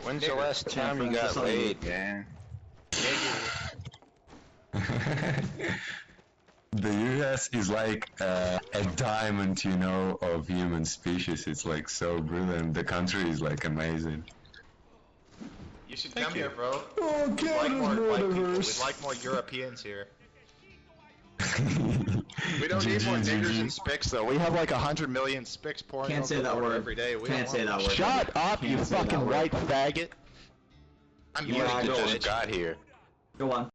When's the last time you got laid, man? the US is like a diamond, you know, of human species. It's like so brilliant. The country is like amazing. You should come here, bro. Oh, We'd like more white people. We'd like more Europeans here. We don't need more niggers and spics, though. We have like 100 million spics pouring can't over say the that border word. every day. We Can't don't say want that word. Shut up, you Can't say that fucking word. white faggot. I'm Yeah, used to go this. on. Got here. Go on.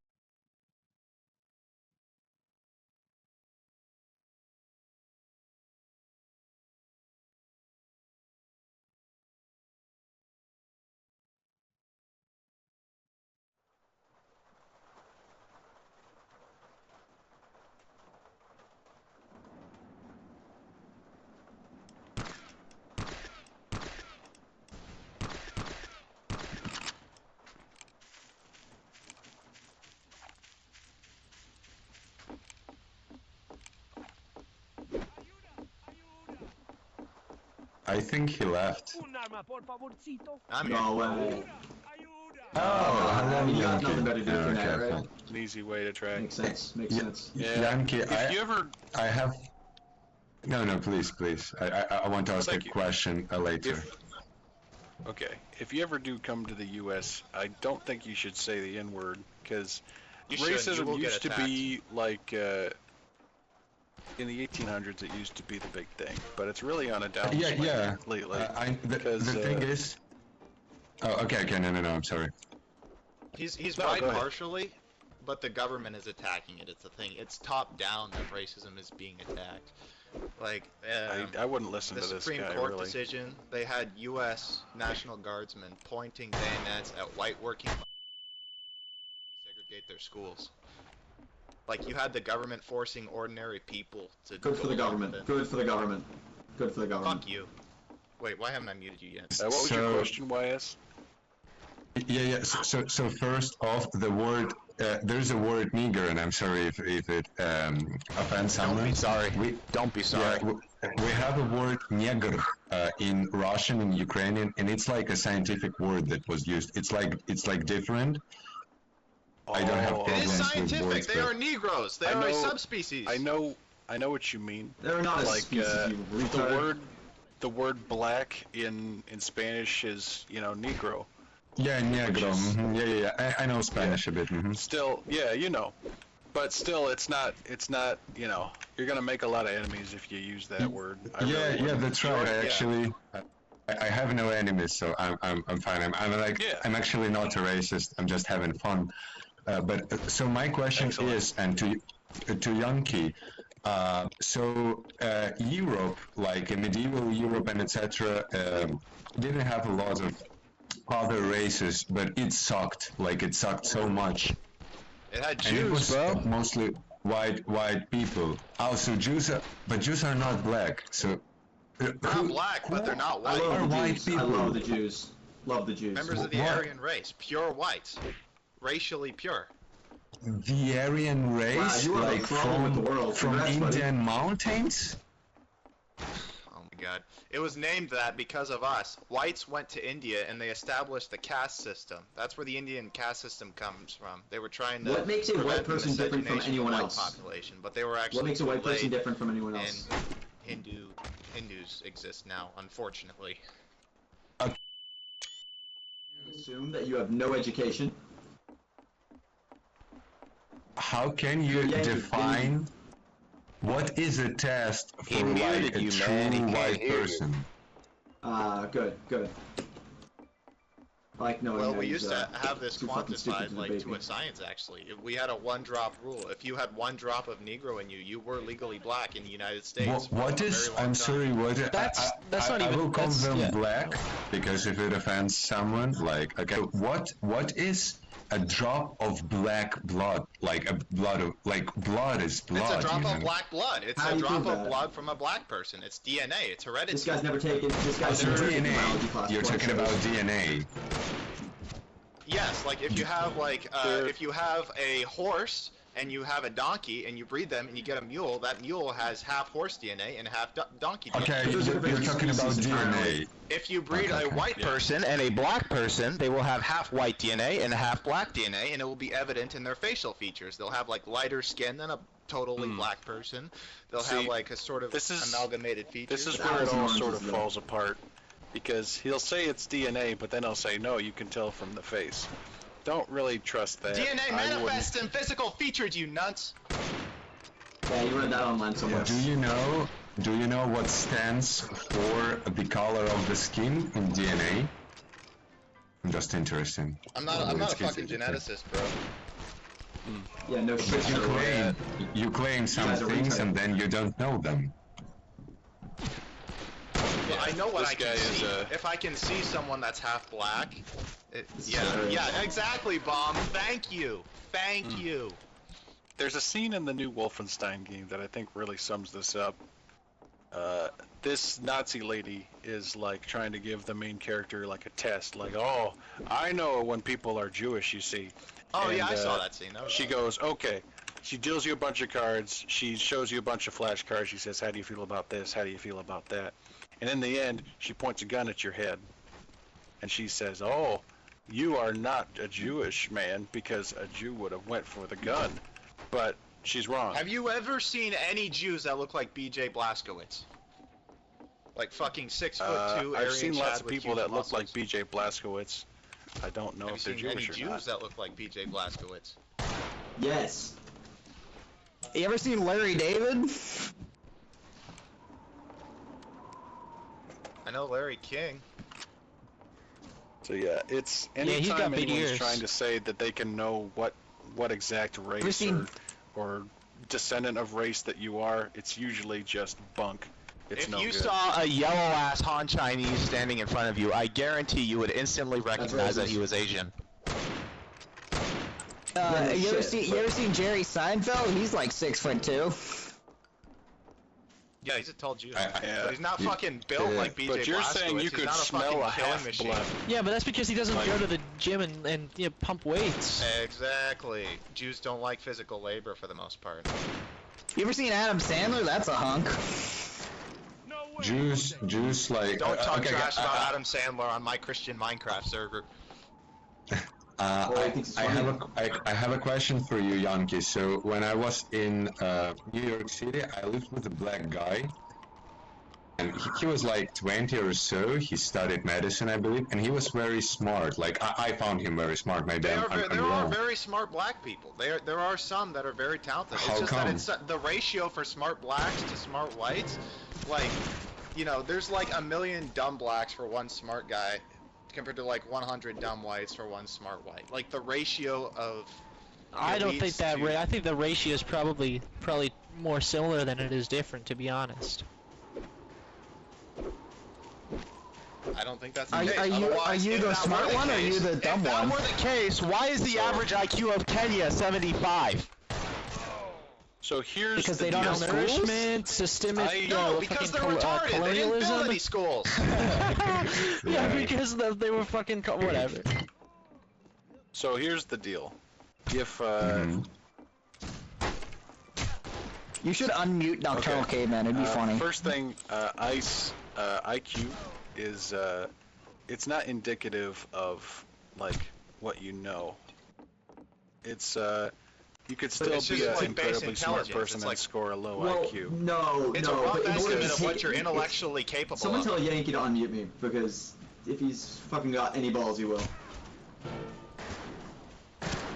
I think he left. I'm here. No way. Oh, You got nothing better to do okay, tonight, right? fine. An easy way to track. Makes sense. Makes sense. Yankee, If you ever, I have. No, please. I want to ask a Thank you. question later. okay, if you ever do come to the U.S., I don't think you should say the N-word, because You should. You racism will get used to attacked. be like, in the 1800s it used to be the big thing, but it's really on a downswing Yeah. lately. The because, thing is. Oh, okay. No. I'm sorry. He's No, right go ahead. partially, but the government is attacking it. It's a thing. It's top down that racism is being attacked. Like, I wouldn't listen the to this Supreme guy, Court really. decision, they had U.S. National Guardsmen pointing bayonets at white working class segregate their schools. Like, you had the government forcing ordinary people to Good for go the along government. with it. Good for the government. Good for the government. Fuck you. Wait, why haven't I muted you yet? What was your question, YS? Yeah. So first off, the word there's a word Niger, and I'm sorry if it offends someone. Don't be sorry. Don't be sorry. We have a word Negr in Russian and Ukrainian, and it's like a scientific word that was used. It's like different. I don't have It problems is with scientific. words, They but- are Negroes. They are a subspecies. I know what you mean. They're not a Like species, you the retard. word black in Spanish is Negro. Yeah, Negro. is- Yeah. I know Spanish a bit. Still, yeah, but still, it's not. You're gonna make a lot of enemies if you use that word. I really Yeah, wouldn't. that's right. I have no enemies, so I'm fine. I'm actually not a racist. I'm just having fun. So my question Excellent. is, and to Yankee, Europe, like in medieval Europe and etc., didn't have a lot of other races, but it sucked. Like it sucked so much. It had And it Jews, was bro. mostly white people. Also, Jews are not black. So They're not black, but they're not I white. love the white Jews. I people. love the Jews. Love the Jews. Members of the What? Aryan race, pure whites, racially pure. the Aryan race, you are like the problem with the world. from Congrats, buddy. Indian mountains. Oh my god. It was named that because of us. Whites went to India and they established the caste system. That's where the Indian caste system comes from. They were trying to What makes a white prevent the person different from miscegenation of anyone the white else? population, but they were actually What makes a white person delayed, different from anyone else? and Hindus exist now, unfortunately. Assume that you have no education. How can you Yeah, define what is a test He for like muted a you, true man. He can't white hear you. person? Good. I like knowing Well, that we he's, used to have this too fucking stupid quantified to like debate to me. a science actually. We had a one-drop rule. If you had one drop of Negro in you, you were legally black in the United States. for What a is? very long I'm time. sorry. What? That's not I even- will call that's- them yeah. black because if it offends someone, like okay, what is a drop of black blood? Like blood is blood. It's a drop you of know? black blood. It's How a do you drop prove of that? blood from a black person. It's DNA. It's hereditary. This guy's never taken. This guy's So never taken DNA. biology class. You're before, talking so- about DNA. Yes, like if you have if you have a horse and you have a donkey and you breed them and you get a mule, that mule has half horse DNA and half donkey DNA. Okay, But those are you're different talking about species entirely. DNA. If you breed Okay, a white yeah. person and a black person, they will have half white DNA and half black DNA, and it will be evident in their facial features. They'll have like lighter skin than a totally black person. They'll have See, like a sort of this is- amalgamated features. This is But where it apples and all oranges, sort of though. falls apart, because he'll say it's DNA, but then he'll say no, you can tell from the face. Don't really trust that. DNA I wouldn't- manifests in physical features, you nuts. Yeah, you read that online somewhere. Do you know what stands for the color of the skin in DNA? I'm just interested. I'm not a fucking geneticist, bro. Yeah, no shit. You so, claim some guys are things retarded. and then you don't know them. Well, I know what this I can guy is, see. If I can see someone that's half black, Sure. yeah, exactly, Bomb. Thank you. Thank you. There's a scene in the new Wolfenstein game that I think really sums this up. This Nazi lady is like trying to give the main character like a test, like, oh, I know when people are Jewish, you see. Oh And, yeah, I saw that scene. That was She fun. goes, okay. She deals you a bunch of cards. She shows you a bunch of flashcards. She says, how do you feel about this? How do you feel about that? And in the end, she points a gun at your head. And she says, oh, you are not a Jewish man because a Jew would have went for the gun. But she's wrong. Have you ever seen any Jews that look like B.J. Blazkowicz? Like fucking 6'2" Aryan I've seen lots Chad of with people huge that look muscles. like B.J. Blazkowicz. I don't know Have if you they're seen any Jewish or Jews not. that look like B.J. Blazkowicz? Yes. You ever seen Larry David? I know Larry King. So yeah, it's he's got anytime big anyone's ears. trying to say that they can know what exact race seen- or descendant of race that you are, it's usually just bunk. It's If no you good. saw a yellow-ass Han Chinese standing in front of you, I guarantee you would instantly recognize that racist. he was Asian. Yeah, You ever shit, seen but- Jerry Seinfeld? He's like 6'2". Yeah, he's a tall Jew. But he's not fucking built like BJ But you're Blazkowicz. saying you He's could not a smell fucking a killing half machine. blood. Yeah, but that's because he doesn't go to the gym and pump weights. Exactly. Jews don't like physical labor for the most part. You ever seen Adam Sandler? That's a hunk. Jews like. Don't talk okay, trash about Adam Sandler on my Christian Minecraft server. I have a question for you, Yankee. So when I was in New York City, I lived with a black guy, and he was like 20 or so. He studied medicine, I believe, and he was very smart. Like I found him very smart. Maybe There I'm are wrong. very smart black people. There are some that are very talented. It's How just come? that it's the ratio for smart blacks to smart whites. Like, you know, there's like a million dumb blacks for one smart guy, compared to like 100 dumb whites for one smart white. Like the ratio of. I don't think that. to- I think the ratio is probably more similar than it is different, to be honest. I don't think that's the Are case. you Otherwise, if the that smart were the one or are you case- the dumb If that one? were the case, why is the average IQ of Kenya 75? So here's Because the they don't deal. have schools? Nourishment, systemic. No, because they're retarded. They didn't build colonialism. any schools. Yeah, because they were fucking whatever. So here's the deal. If You should unmute Nocturnal Okay. Caveman. It'd be funny. First thing, IQ is it's not indicative of like what you know. It's you could still it's be just an like base incredibly smart intelligence. person It's and like- score a low Well, IQ. no, It's no. a rough but in order to estimate of take- what you're if- intellectually capable Someone of. tell Yankee to unmute me, because if he's fucking got any balls, he will.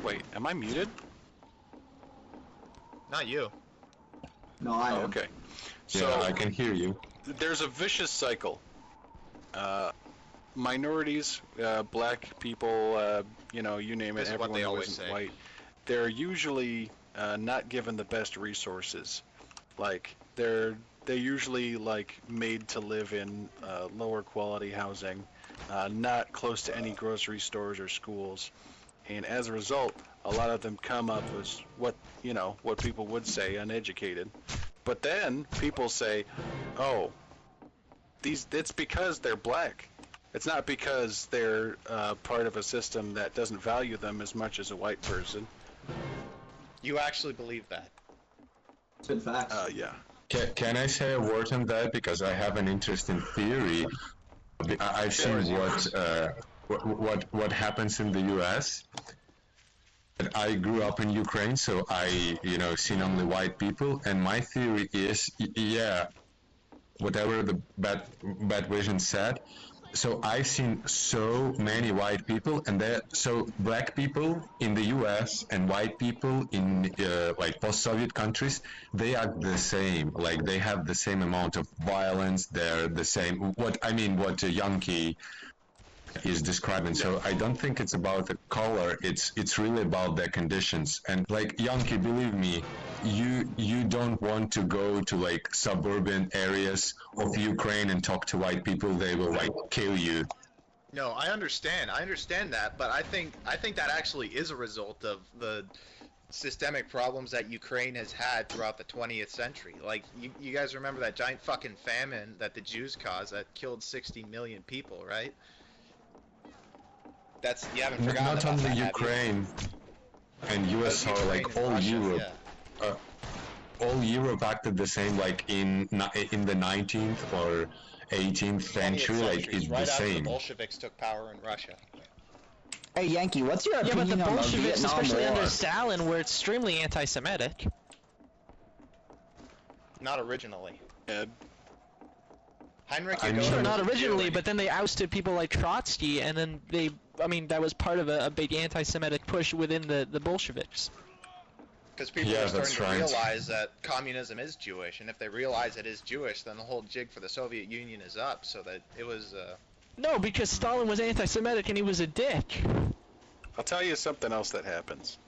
Wait, am I muted? Not you. No, I am. Oh, okay. Yeah, So I can hear you. there's a vicious cycle. Minorities, black people, you know, you name it, This is what everyone they who always isn't say. white, they're usually not given the best resources. Like they're usually like made to live in lower quality housing, not close to any grocery stores or schools, and as a result, a lot of them come up as what people would say uneducated. But then people say, "Oh, it's because they're black. It's not because they're part of a system that doesn't value them as much as a white person." You actually believe that? It's been facts. Yeah. Can I say a word on that, because I have an interesting theory. I've seen what happens in the U.S. I grew up in Ukraine, so I seen only white people, and my theory is, yeah, whatever the bad vision said. So I've seen so many white people, and so black people in the U.S. and white people in like post-Soviet countries, they are the same. Like they have the same amount of violence. They're the same. What Yankee is describing. So I don't think it's about the color. It's really about their conditions. And like Yankee, believe me, you don't want to go to like suburban areas of Ukraine and talk to white people. They will like kill you. No, I understand that, but I think that actually is a result of the systemic problems that Ukraine has had throughout the 20th century. Like, you guys remember that giant fucking famine that the Jews caused that killed 60 million people, right? You haven't forgotten Not about only that, have you? Ukraine and USSR, Ukraine like and all Russia, Europe. yeah. All Europe acted the same, like in the 19th or 18th 20th century, like century, it's right the after the same. Bolsheviks took power in Russia. Hey Yankee, what's your Yeah, but the opinion on the Bolsheviks, Vietnam especially War? under Stalin, were extremely anti-Semitic. Not originally. Ed? Heinrich I mean- Himmler Sure, was not a Jew, originally, and but then they ousted people like Trotsky, and then that was part of a big anti-Semitic push within the Bolsheviks. because people Yeah, are starting that's to right. realize that communism is Jewish, and if they realize it is Jewish, then the whole jig for the Soviet Union is up. So that it was. No, because Stalin was anti-Semitic and he was a dick. I'll tell you something else that happens.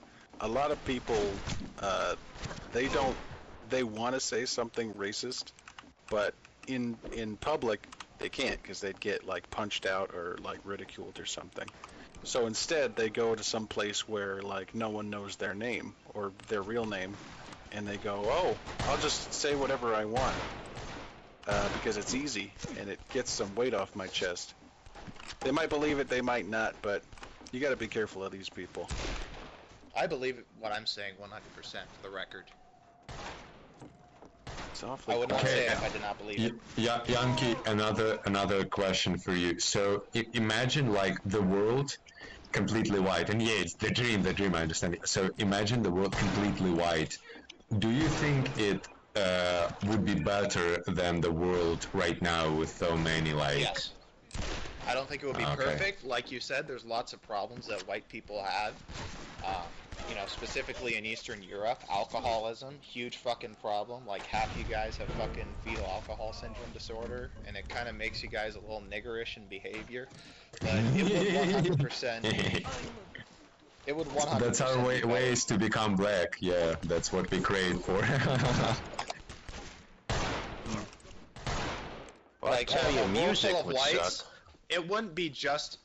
A lot of people, they want to say something racist, but in public they can't because they'd get like punched out or like ridiculed or something. So instead they go to some place where like no one knows their name or their real name, and they go, "Oh, I'll just say whatever I want." because it's easy and it gets some weight off my chest. They might believe it, they might not, but you got to be careful of these people. I believe what I'm saying 100% for the record. It's awfully I would not Okay, say it if I did not believe it. Yeah, Yankee, another question for you. So imagine like the world completely white, and yeah, it's the dream, I understand it. So imagine the world completely white. Do you think it would be better than the world right now with so many like? Yes. I don't think it would be Okay. perfect. Like you said, there's lots of problems that white people have. You know, specifically in Eastern Europe, alcoholism, huge fucking problem. Like half you guys have fucking fetal alcohol syndrome disorder, and it kind of makes you guys a little niggerish in behavior. But it would 100%. It would 100%. That's our ways to become black. Yeah, that's what we crave for. Well, Like I tell you, a world music full of would whites, suck. it wouldn't be just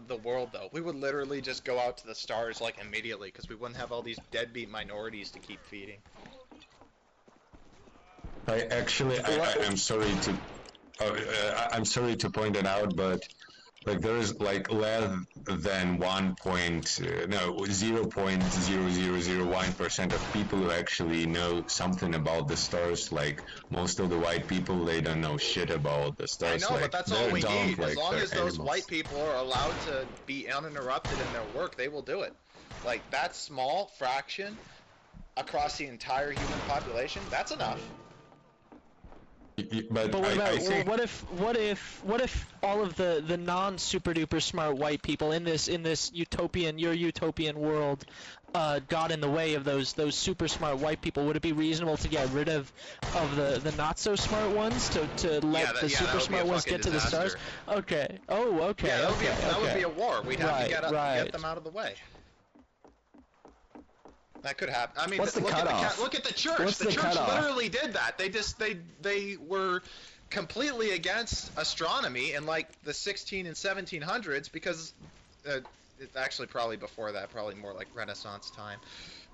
the world though. We would literally just go out to the stars like immediately because we wouldn't have all these deadbeat minorities to keep feeding. I'm sorry to, I'm sorry to point it out, but like there is like less than 0.0001% of people who actually know something about the stars. Like most of the white people, they don't know shit about the I stars. know, like, but that's all they're we dumb, need. As like, long they're as those animals. white people are allowed to be uninterrupted in their work, they will do it. Like that small fraction across the entire human population, that's enough. But But what about I think what if all of the non super duper smart white people in this your utopian world got in the way of those super smart white people? Would it be reasonable to get rid of the not so smart ones to let the super smart ones get to the stars? Okay. Oh, okay. Yeah, okay. that would be a war. We'd have to get right. them out of the way. That could happen. I mean, What's the look cutoff? Look at the church. What's The the church cutoff? literally did that. They were completely against astronomy in like the 16 and 1700s because it's actually probably before that, probably more like Renaissance time.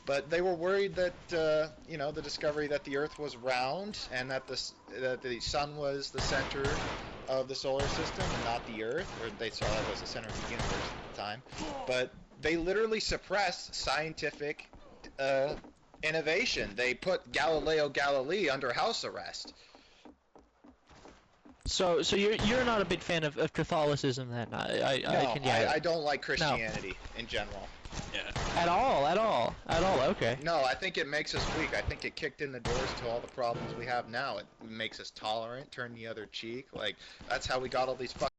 But they were worried that you know, the discovery that the Earth was round and that the sun was the center of the solar system and not the Earth, or they saw that was the center of the universe at the time. But they literally suppressed scientific innovation. They put Galileo Galilei under house arrest. So you're not a big fan of Catholicism then? I don't like Christianity in general. At all. Okay. No, I think it makes us weak. I think it kicked in the doors to all the problems we have now. It makes us tolerant, turn the other cheek. Like, that's how we got all these fucking